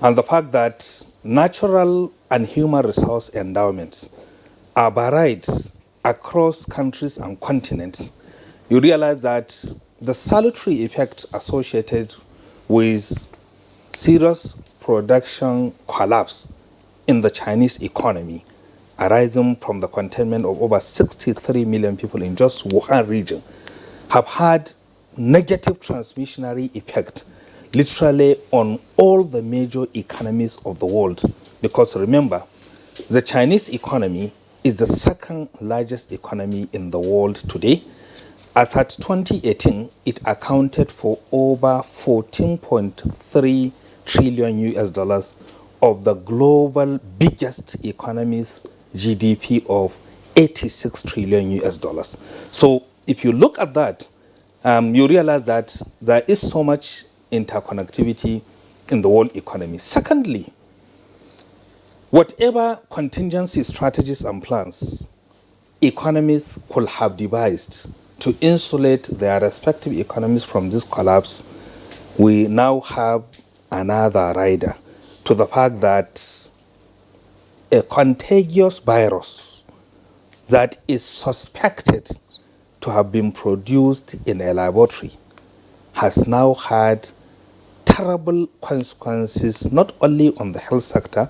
And the fact that natural and human resource endowments are varied across countries and continents, you realize that the salutary effect associated with serious production collapse in the Chinese economy arising from the containment of over 63 million people in just Wuhan region have had negative transmissionary effect literally on all the major economies of the world. Because remember, the Chinese economy is the second largest economy in the world today. As at 2018, it accounted for over 14.3 trillion US dollars of the global biggest economy's GDP of 86 trillion US dollars. So if you look at that, you realize that there is so much interconnectivity in the world economy. Secondly, whatever contingency strategies and plans economies could have devised to insulate their respective economies from this collapse, we now have another rider to the fact that a contagious virus that is suspected to have been produced in a laboratory has now had terrible consequences not only on the health sector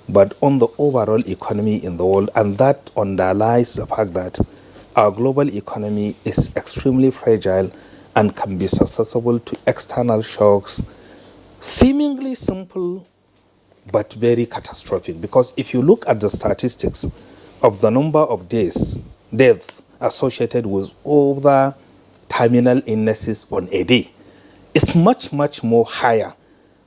but on the overall economy in the world, and that underlies the fact that our global economy is extremely fragile and can be susceptible to external shocks, seemingly simple but very catastrophic. Because if you look at the statistics of the number of deaths associated with other terminal illnesses on a day, it's much, much more higher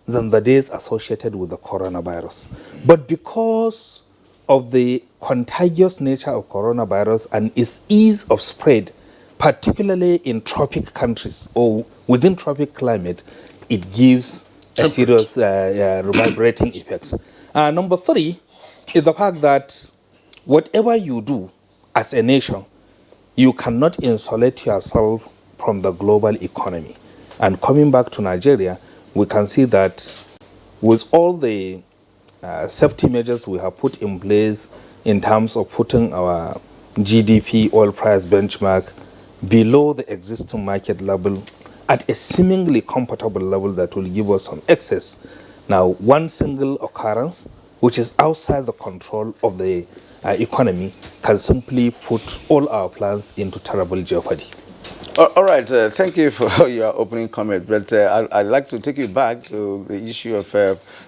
than the deaths associated with the coronavirus. But because of the contagious nature of coronavirus and its ease of spread, particularly in tropic countries or within tropic climate, it gives a serious reverberating effect. Number 3 is the fact that whatever you do as a nation, you cannot insulate yourself from the global economy. And coming back to Nigeria, we can see that with all the safety measures we have put in place in terms of putting our GDP oil price benchmark below the existing market level at a seemingly comfortable level that will give us some excess. Now, one single occurrence, which is outside the control of the economy, can simply put all our plans into terrible jeopardy. All right, thank you for your opening comment, but I'd like to take you back to the issue of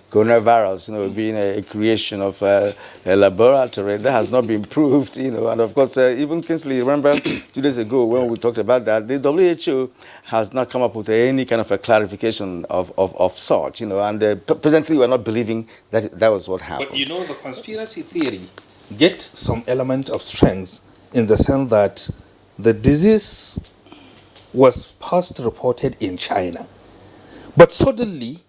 coronavirus, being a creation of a laboratory that has not been proved, and of course, even Kingsley, remember 2 days ago when we talked about that, the WHO has not come up with any kind of a clarification of such, and presently we're not believing that that was what happened. But the conspiracy theory gets some element of strength in the sense that the disease was first reported in China. But suddenly,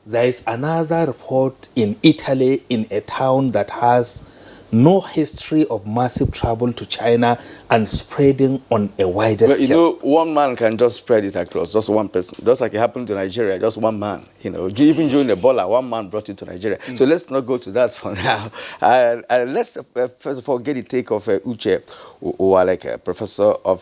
there is another report in Italy in a town that has no history of massive travel to China and spreading on a wider scale. One man can just spread it across, just one person. Just like it happened to Nigeria, just one man. Even during Ebola, one man brought it to Nigeria. So let's not go to that for now. Let's first of all get the take of Uche Uwaleke, professor of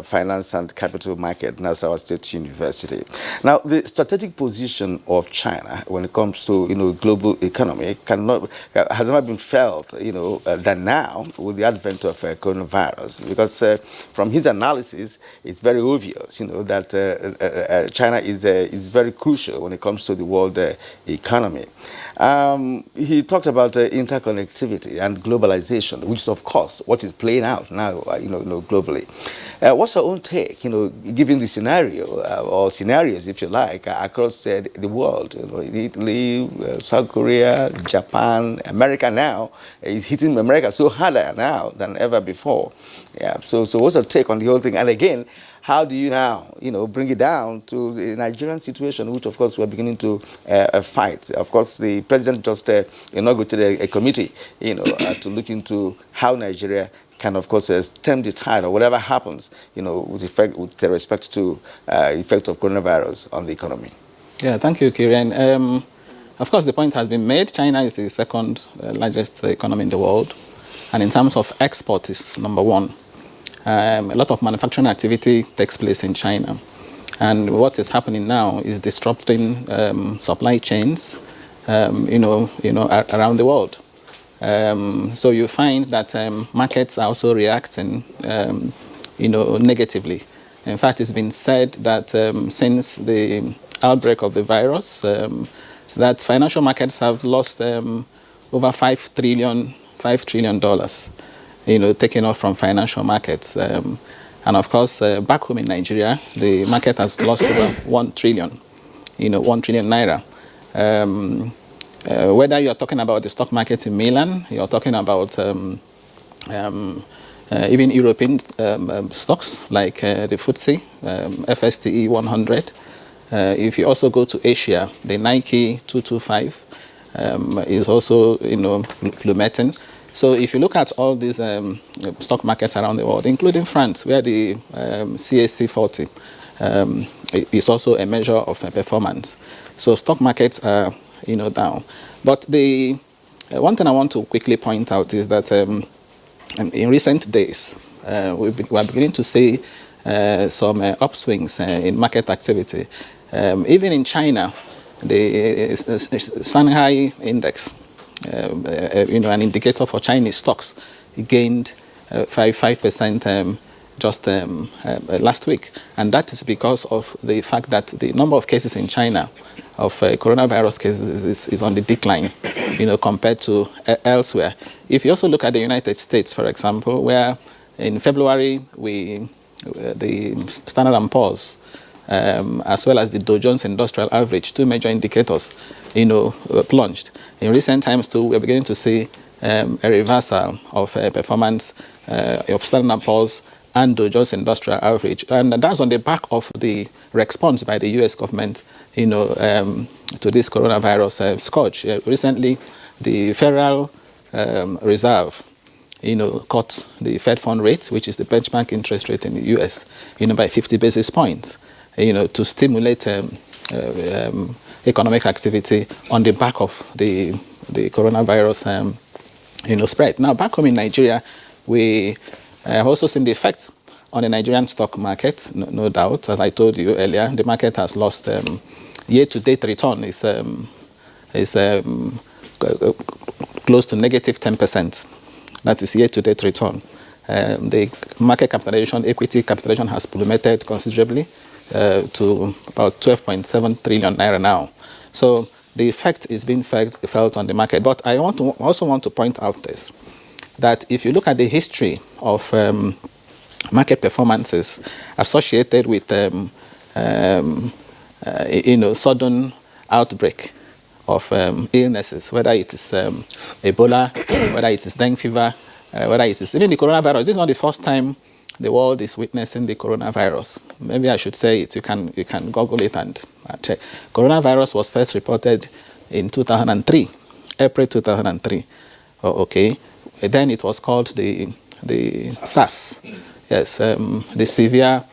finance and capital market, Nasarawa State University. Now, the strategic position of China when it comes to global economy has never been felt than now with the advent of coronavirus. Because from his analysis, it's very obvious, that China is very crucial when it comes to the world economy. He talked about interconnectivity and globalization, which is, of course, what is playing out now, globally. What's your own take, given the scenario, or scenarios, if you like, across the world? Italy, South Korea, Japan, America now is hitting America so harder now than ever before. Yeah. So what's your take on the whole thing? And again, how do you now, bring it down to the Nigerian situation, which of course we're beginning to fight? Of course, the president just inaugurated a committee, to look into how Nigeria can, of course, stem the tide or whatever happens, with respect to effect of coronavirus on the economy. Yeah, thank you, Kieran. Of course, the point has been made. China is the second largest economy in the world. And in terms of export, it's number 1. A lot of manufacturing activity takes place in China. And what is happening now is disrupting supply chains, around the world. So you find that markets are also reacting, negatively. In fact, it's been said that since the outbreak of the virus, that financial markets have lost over $5 trillion, taken off from financial markets. And of course, back home in Nigeria, the market has lost over 1 trillion, 1 trillion naira. Whether you're talking about the stock market in Milan, you're talking about even European stocks like the FTSE, FSTE 100. If you also go to Asia, the Nike 225 is also, plummeting. So if you look at all these stock markets around the world, including France, where the CAC 40 is also a measure of performance. So stock markets are, down. But the one thing I want to quickly point out is that in recent days, we are beginning to see some upswings in market activity. Even in China, the Shanghai index, an indicator for Chinese stocks, gained 5% just last week. And that is because of the fact that the number of cases in China of coronavirus cases is on the decline, compared to elsewhere. If you also look at the United States, for example, where in February, the Standard & Poor's, as well as the Dow Jones Industrial Average, 2 major indicators, plunged. In recent times, too, we're beginning to see a reversal of performance of Standard & Poor's and Dow Jones Industrial Average. And that's on the back of the response by the U.S. government, to this coronavirus scourge. Recently, the Federal Reserve, cut the Fed fund rate, which is the benchmark interest rate in the U.S., by 50 basis points, to stimulate economic activity on the back of the coronavirus, spread. Now, back home in Nigeria, we have also seen the effect on the Nigerian stock market, no doubt. As I told you earlier, the market has lost year-to-date return is close to negative 10%. That is year-to-date return. The market capitalization, equity capitalization has plummeted considerably to about 12.7 trillion naira now. So the effect is being felt on the market. But I also want to point out this, that if you look at the history of market performances associated with sudden outbreak of illnesses, whether it is Ebola, whether it is dengue fever, whether it is even the coronavirus. This is not the first time the world is witnessing the coronavirus. Maybe I should say it. You can Google it and check. Coronavirus was first reported in 2003, April 2003. Okay, then it was called the SARS. Yes, the severe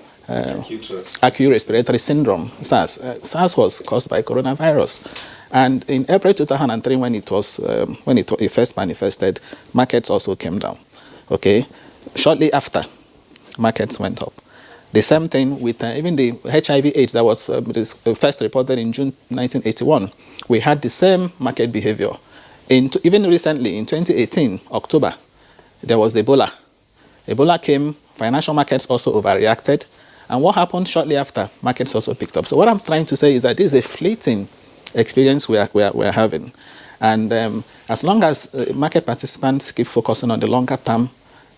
acute respiratory syndrome, SARS. SARS was caused by coronavirus. And in April 2003, when it first manifested, markets also came down. Okay, shortly after, markets went up. The same thing with even the HIV/AIDS that was first reported in June 1981. We had the same market behavior. Even recently, in 2018, October, there was Ebola. Ebola came, financial markets also overreacted. And what happened shortly after? Markets also picked up. So what I'm trying to say is that this is a fleeting experience we're having. And as long as market participants keep focusing on the longer term,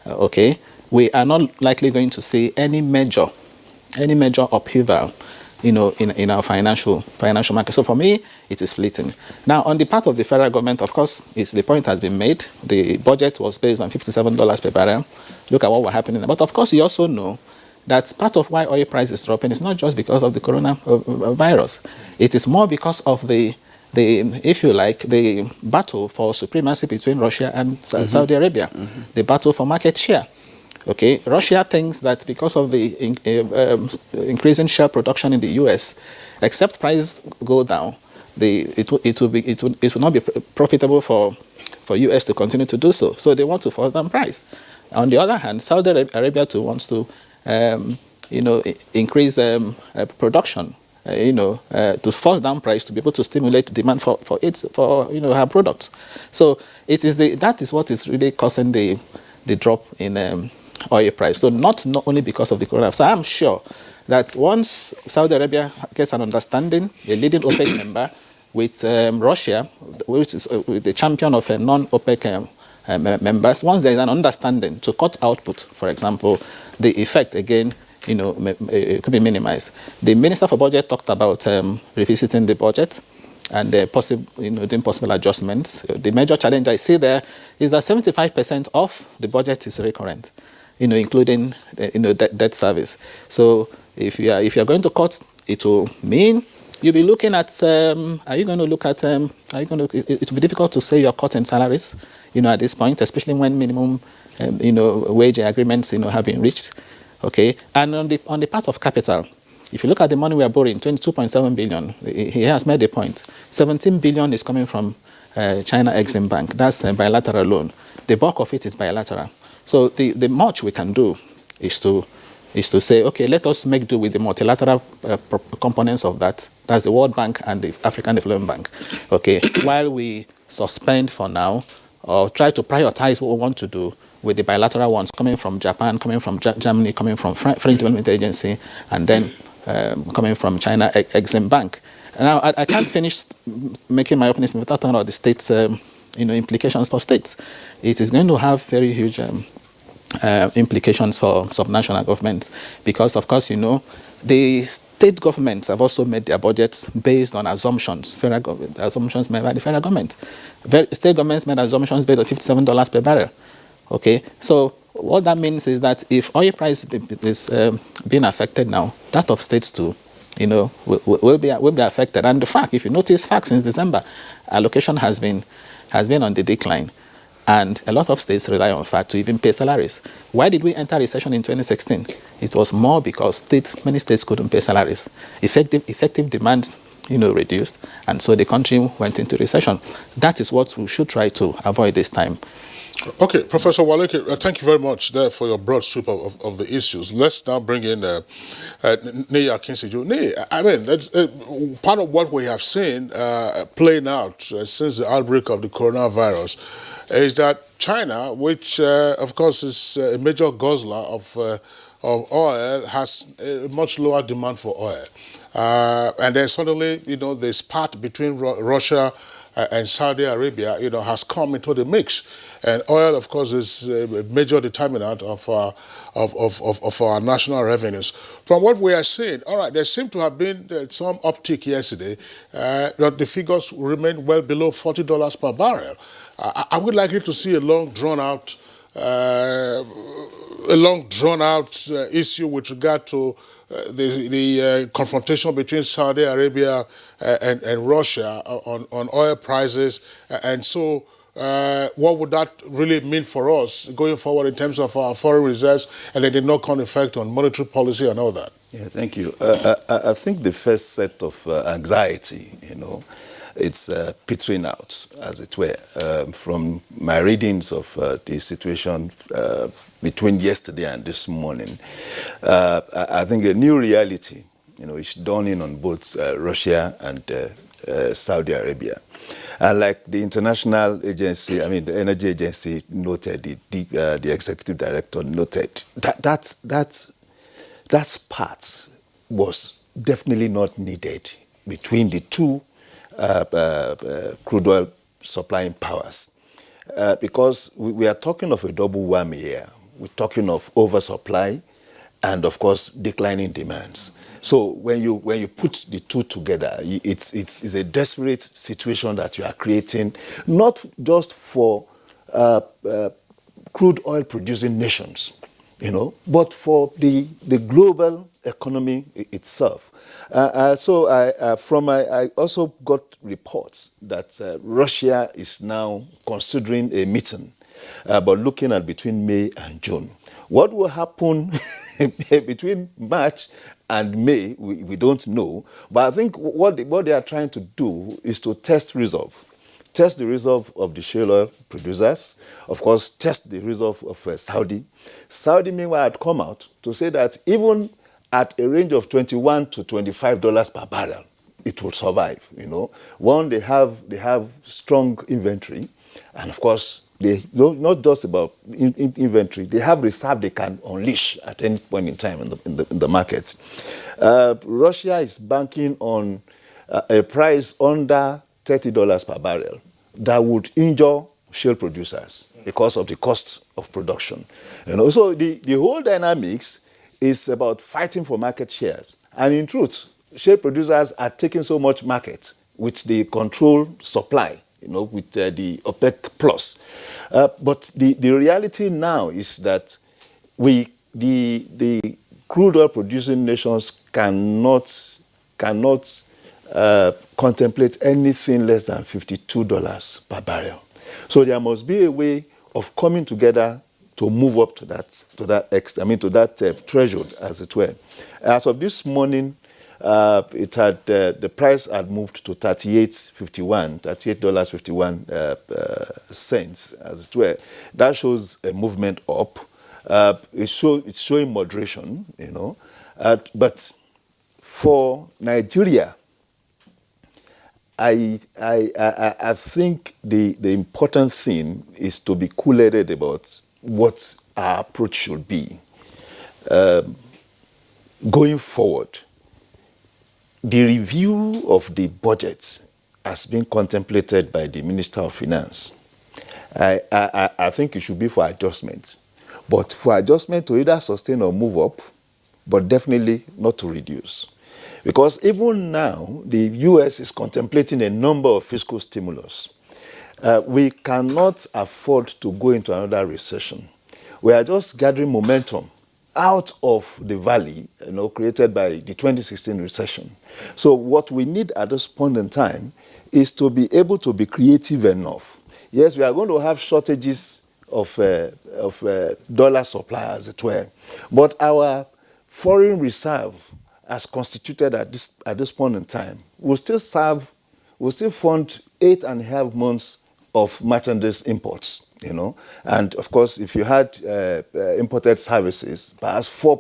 okay, we are not likely going to see any major upheaval, in our financial market. So for me, it is fleeting. Now, on the part of the federal government, of course, the point has been made. The budget was based on $57 per barrel. Look at what was happening. But of course, you also know that part of why oil price is dropping is not just because of the coronavirus. It is more because of the if you like, the battle for supremacy between Russia and Saudi Arabia, the battle for market share. Okay, Russia thinks that because of the increasing share production in the U.S., except prices go down, it will not be profitable for U.S. to continue to do so. So they want to force down price. On the other hand, Saudi Arabia too wants to increase production. To force down price to be able to stimulate demand for her products. So that is what is really causing the drop in oil price. So not only because of the coronavirus. So I'm sure that once Saudi Arabia gets an understanding, a leading OPEC member, with Russia, which is the champion of non-OPEC members, once there is an understanding to cut output, for example, the effect again, it could be minimized. The Minister for Budget talked about revisiting the budget and doing possible adjustments. The major challenge I see there is that 75% of the budget is recurrent, including debt service. So if you are going to cut, it will mean you'll be looking at. It will be difficult to say you're cutting salaries, at this point, especially when minimum, wage agreements, have been reached. Okay, and on the part of capital, if you look at the money we are borrowing, 22.7 billion, he has made a point. 17 billion is coming from China Exim Bank. That's a bilateral loan. The bulk of it is bilateral. So the much we can do is to say, okay, let us make do with the multilateral components of that. That's the World Bank and the African Development Bank. Okay, while we suspend for now or try to prioritize what we want to do with the bilateral ones coming from Japan, coming from Germany, coming from French Development Agency, and then coming from China Exim Bank. Now, I can't finish making my opening without talking about the states, implications for states. It is going to have very huge implications for subnational governments because, of course, the state governments have also made their budgets based on assumptions, assumptions made by the federal government. State governments made assumptions based on $57 per barrel. Okay, so what that means is that if oil price is being affected now, that of states too will be affected. And the fact, if you notice, since December, allocation has been on the decline. And a lot of states rely on FACT to even pay salaries. Why did we enter recession in 2016? It was more because many states couldn't pay salaries. Effective demand, reduced, and so the country went into recession. That is what we should try to avoid this time. Okay, Professor Waleke, thank you very much there for your broad sweep of the issues. Let's now bring in Nei Akinseju. Nei, I mean, that's part of what we have seen playing out since the outbreak of the coronavirus is that China, which of course is a major guzzler of oil, has a much lower demand for oil. And then suddenly, the spat between Russia and Saudi Arabia, has come into the mix. And oil, of course, is a major determinant of our national revenues. From what we are seeing, all right, there seemed to have been some uptick yesterday, but the figures remain well below $40 per barrel. I would like to see a long drawn-out issue with regard to the confrontation between Saudi Arabia and Russia on oil prices, and so what would that really mean for us going forward in terms of our foreign reserves and then the knock-on effect on monetary policy and all that? Yeah, thank you. I think the first set of anxiety, it's petering out, as it were, from my readings of the situation between yesterday and this morning. I think a new reality, is dawning on both Russia and Saudi Arabia. And like the international agency, the energy agency noted, the executive director noted, that part was definitely not needed between the two crude oil supplying powers, because we are talking of a double whammy here. We're talking of oversupply and, of course, declining demands. So when you put the two together, it's a desperate situation that you are creating, not just for crude oil producing nations, but for the global economy itself. So I also got reports that Russia is now considering a meeting, but looking at between May and June. What will happen between March and May, we don't know. But I think what they are trying to do is to test resolve. Test the resolve of the shale oil producers. Of course, test the resolve of Saudi. Saudi, meanwhile, had come out to say that even at a range of $21 to $25 per barrel, it will survive. One, they have strong inventory, and of course, they not just about inventory. They have reserve they can unleash at any point in time in the market. Russia is banking on a price under $30 per barrel that would injure shale producers because of the cost of production. So the whole dynamics is about fighting for market shares. And in truth, shale producers are taking so much market with the controlled supply, with the OPEC plus. But the reality now is that the crude oil producing nations cannot contemplate anything less than $52 per barrel. So there must be a way of coming together to move up to that threshold, as it were. As of this morning, the price had moved to $38.51, as it were. That shows a movement up. It's showing moderation, but for Nigeria, I think the important thing is to be cool-headed about what our approach should be. Going forward, the review of the budget has been contemplated by the Minister of Finance. I think it should be for adjustment, but for adjustment to either sustain or move up, but definitely not to reduce. Because even now, the U.S. is contemplating a number of fiscal stimulus. We cannot afford to go into another recession. We are just gathering momentum out of the valley, created by the 2016 recession. So what we need at this point in time is to be able to be creative enough. Yes, we are going to have shortages of dollar supply, as it were, but our foreign reserve, as constituted at this point in time, will still fund 8.5 months of merchandise imports. And of course, if you had imported services, perhaps 4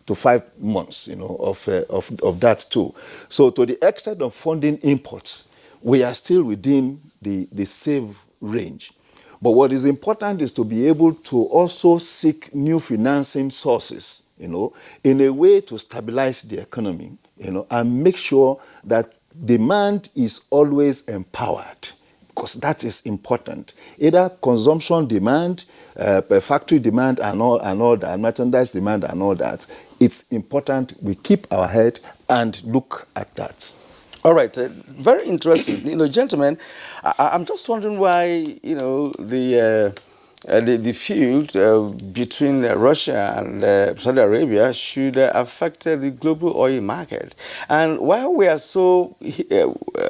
to 5 months, of that too. So to the extent of funding imports, we are still within the safe range. But what is important is to be able to also seek new financing sources, in a way to stabilize the economy, and make sure that demand is always empowered, because that is important. Either consumption demand, factory demand and all that, merchandise demand and all that. It's important we keep our head and look at that. All right, very interesting. Gentlemen, I'm just wondering why, the feud between Russia and Saudi Arabia should affect the global oil market. And why we are so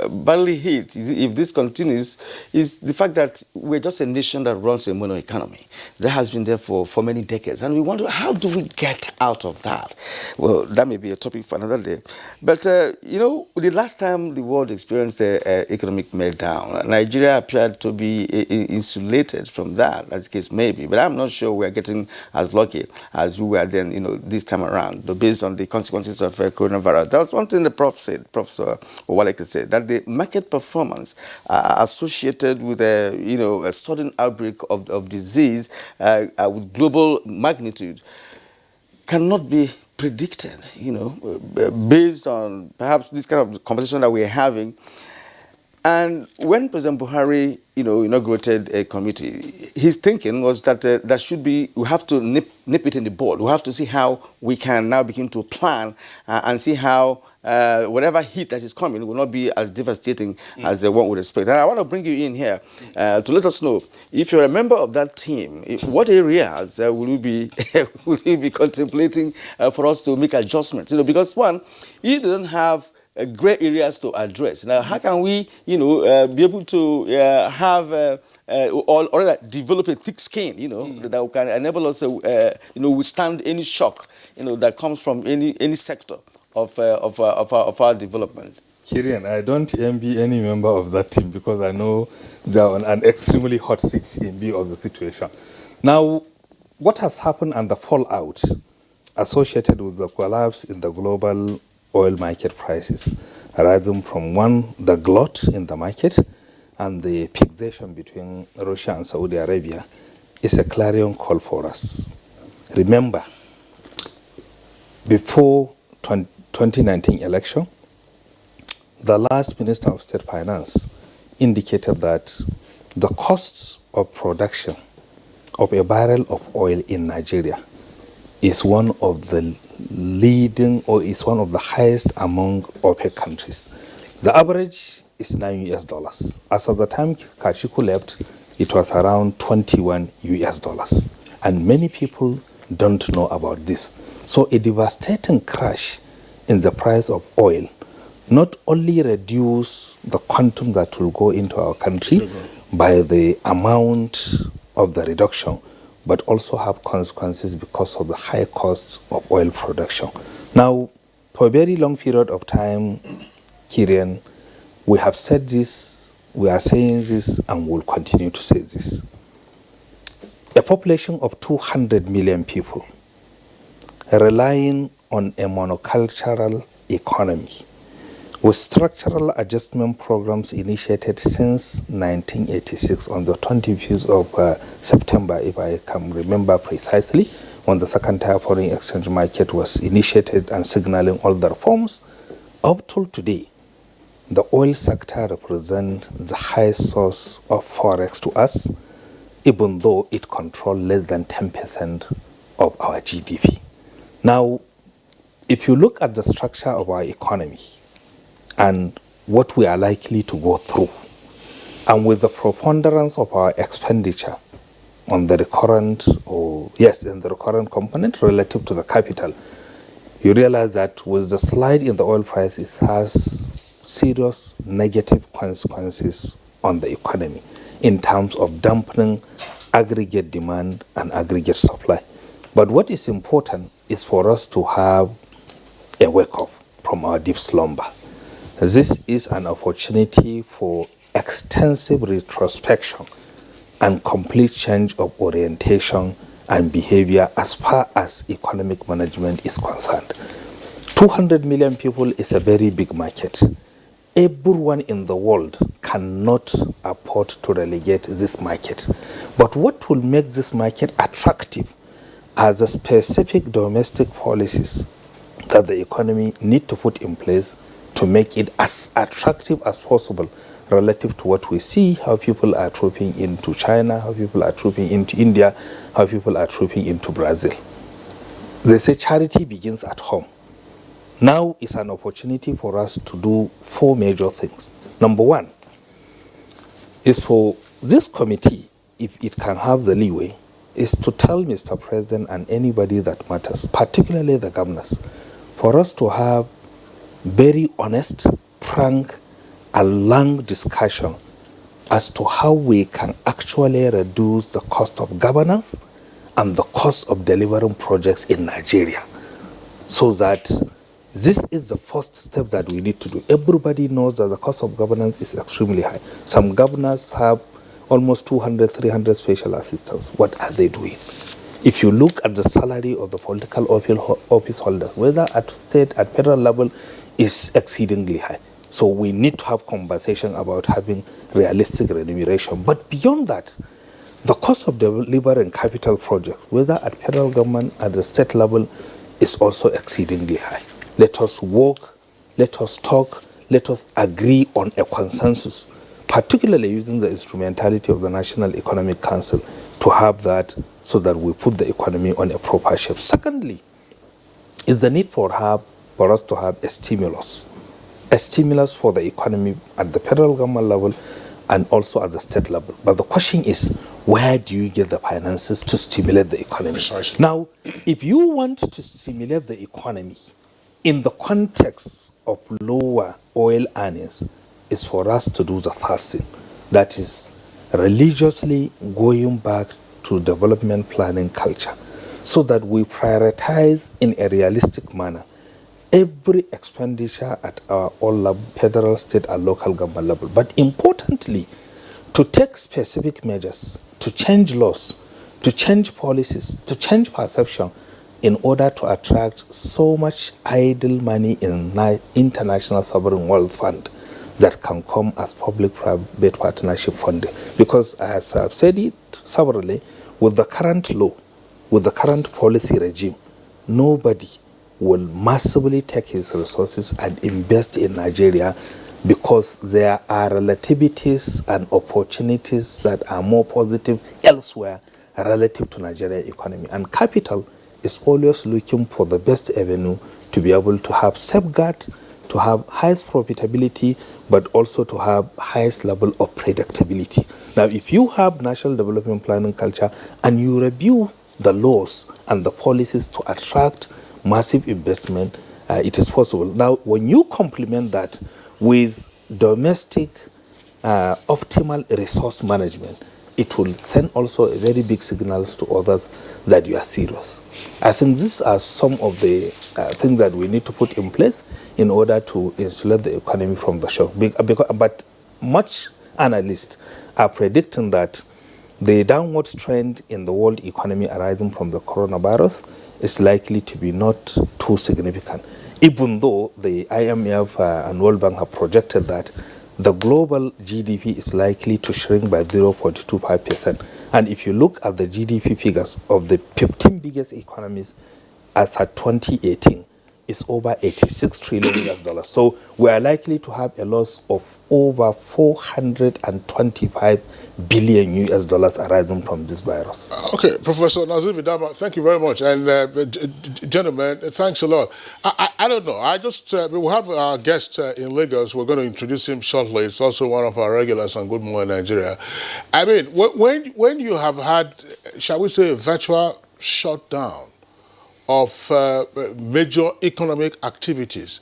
badly hit, if this continues, is the fact that we're just a nation that runs a mono economy. That has been there for many decades. And we wonder, how do we get out of that? Well, that may be a topic for another day. But, the last time the world experienced the economic meltdown, Nigeria appeared to be insulated from that, as the case may be. But I'm not sure we're getting as lucky as we were then, this time around, based on the consequences of coronavirus. That was one thing the Professor Owaleke said, that the market performance associated with a sudden outbreak of disease with global magnitude cannot be predicted, based on perhaps this kind of conversation that we're having. And when President Buhari, inaugurated a committee, his thinking was that we have to nip it in the bud. We have to see how we can now begin to plan and see how whatever heat that is coming will not be as devastating as one would expect. And I want to bring you in here to let us know, if you're a member of that team, what areas will you be contemplating for us to make adjustments? Because one, if they don't have gray areas to address. Now, how can we, be able to have or develop a thick skin, that can enable us to, withstand any shock, that comes from any sector of our development? Kirian, I don't envy any member of that team, because I know they are on an extremely hot seat in view of the situation. Now, what has happened and the fallout associated with the collapse in the global oil market prices, arising from the glut in the market and the fixation between Russia and Saudi Arabia, is a clarion call for us. Remember, before 2019 election, the last Minister of State Finance indicated that the costs of production of a barrel of oil in Nigeria is one of the leading, or is one of the highest among OPEC countries. The average is $9. As of the time Kashiku left, it was around $21. And many people don't know about this. So a devastating crash in the price of oil not only reduce the quantum that will go into our country by the amount of the reduction, but also have consequences because of the high cost of oil production. Now, for a very long period of time, Kirian, we have said this, we are saying this, and will continue to say this. A population of 200 million people relying on a monocultural economy with structural adjustment programs initiated since 1986 on the 25th of September, if I can remember precisely, when the second tier foreign exchange market was initiated and signaling all the reforms. Up till today, the oil sector represents the highest source of forex to us, even though it controls less than 10% of our GDP. Now, if you look at the structure of our economy and what we are likely to go through, and with the preponderance of our expenditure on the recurrent, in the recurrent component relative to the capital, you realize that with the slide in the oil price, it has serious negative consequences on the economy in terms of dampening aggregate demand and aggregate supply. But what is important is for us to have a wake-up from our deep slumber. This is an opportunity for extensive retrospection and complete change of orientation and behavior as far as economic management is concerned. 200 million people is a very big market. Everyone in the world cannot afford to relegate this market. But what will make this market attractive are the specific domestic policies that the economy need to put in place to make it as attractive as possible relative to what we see, how people are trooping into China, how people are trooping into India, how people are trooping into Brazil. They say charity begins at home. Now is an opportunity for us to do 4 major things. Number 1 is for this committee, if it can have the leeway, is to tell Mr. President and anybody that matters, particularly the governors, for us to have very honest, frank, and long discussion as to how we can actually reduce the cost of governance and the cost of delivering projects in Nigeria, so that this is the first step that we need to do. Everybody knows that the cost of governance is extremely high. Some governors have almost 200, 300 special assistants. What are they doing? If you look at the salary of the political office holders, whether at state, at federal level, is exceedingly high. So we need to have conversation about having realistic remuneration. But beyond that, the cost of delivering capital projects, whether at federal government, at the state level, is also exceedingly high. Let us work, let us talk, let us agree on a consensus, particularly using the instrumentality of the National Economic Council to have that, so that we put the economy on a proper shape. Secondly, is the need for us to have a stimulus for the economy at the federal government level and also at the state level. But the question is, where do you get the finances to stimulate the economy? Precisely. Now, if you want to stimulate the economy in the context of lower oil earnings, is for us to do the first thing. That is religiously going back to development planning culture, so that we prioritize in a realistic manner every expenditure at our all level, federal, state, and local government level. But importantly, to take specific measures, to change laws, to change policies, to change perception in order to attract so much idle money in international sovereign wealth fund that can come as public-private partnership funding. Because as I've said it severally, with the current law, with the current policy regime, nobody will massively take his resources and invest in Nigeria, because there are relativities and opportunities that are more positive elsewhere relative to Nigeria economy. And capital is always looking for the best avenue to be able to have safeguard, to have highest profitability, but also to have highest level of predictability. Now, if you have national development planning culture and you review the laws and the policies to attract massive investment, it is possible. Now, when you complement that with domestic optimal resource management, it will send also a very big signals to others that you are serious. I think these are some of the things that we need to put in place in order to insulate the economy from the shock. But much analysts are predicting that the downward trend in the world economy arising from the coronavirus is likely to be not too significant, even though the IMF and World Bank have projected that the global GDP is likely to shrink by 0.25%. And if you look at the GDP figures of the 15 biggest economies as at 2018, is over 86 trillion US dollars. So we are likely to have a loss of over 425 billion US dollars arising from this virus. Okay, Professor Nazir Vidama, thank you very much. And gentlemen, thanks a lot. I don't know. I just, we will have our guest in Lagos. We're going to introduce him shortly. It's also one of our regulars on Good Morning Nigeria. I mean, when you have had, shall we say, a virtual shutdown of major economic activities,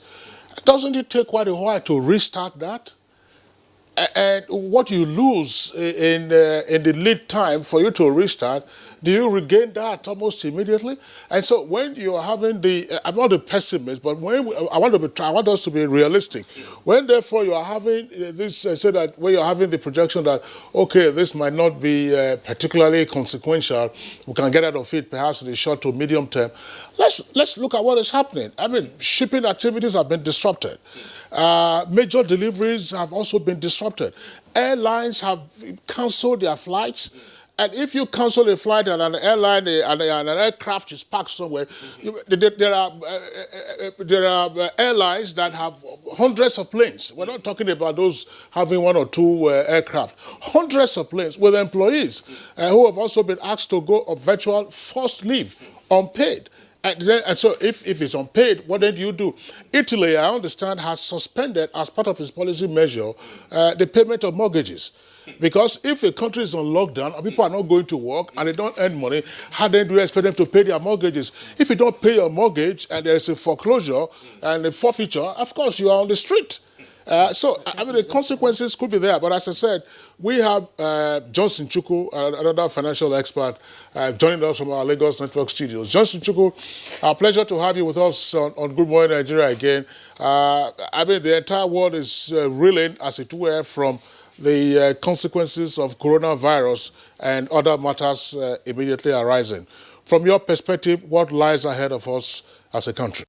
doesn't it take quite a while to restart that? And what you lose in the lead time for you to restart, do you regain that almost immediately? And so when you are having I'm not a pessimist, but when I want us to be realistic. When therefore you are having this, say that when you are having the projection that, okay, this might not be particularly consequential, we can get out of it perhaps in the short to medium term. Let's look at what is happening. I mean, shipping activities have been disrupted. Major deliveries have also been disrupted. Airlines have cancelled their flights. And if you cancel a flight and an airline and an aircraft is parked somewhere, there are airlines that have hundreds of planes. We're not talking about those having one or two aircraft. Hundreds of planes with employees who have also been asked to go on virtual forced leave, unpaid. And so if it's unpaid, what then do you do? Italy, I understand, has suspended as part of its policy measure the payment of mortgages. Because if a country is on lockdown and people are not going to work and they don't earn money, how then do you expect them to pay their mortgages? If you don't pay your mortgage and there is a foreclosure and a forfeiture, of course you are on the street. So, I mean, the consequences could be there. But as I said, we have Johnson Chukwu, another financial expert, joining us from our Lagos Network studios. Johnson Chukwu, our pleasure to have you with us on Good Morning Nigeria again. I mean, the entire world is reeling, as it were, from the consequences of coronavirus and other matters immediately arising. From your perspective, what lies ahead of us as a country?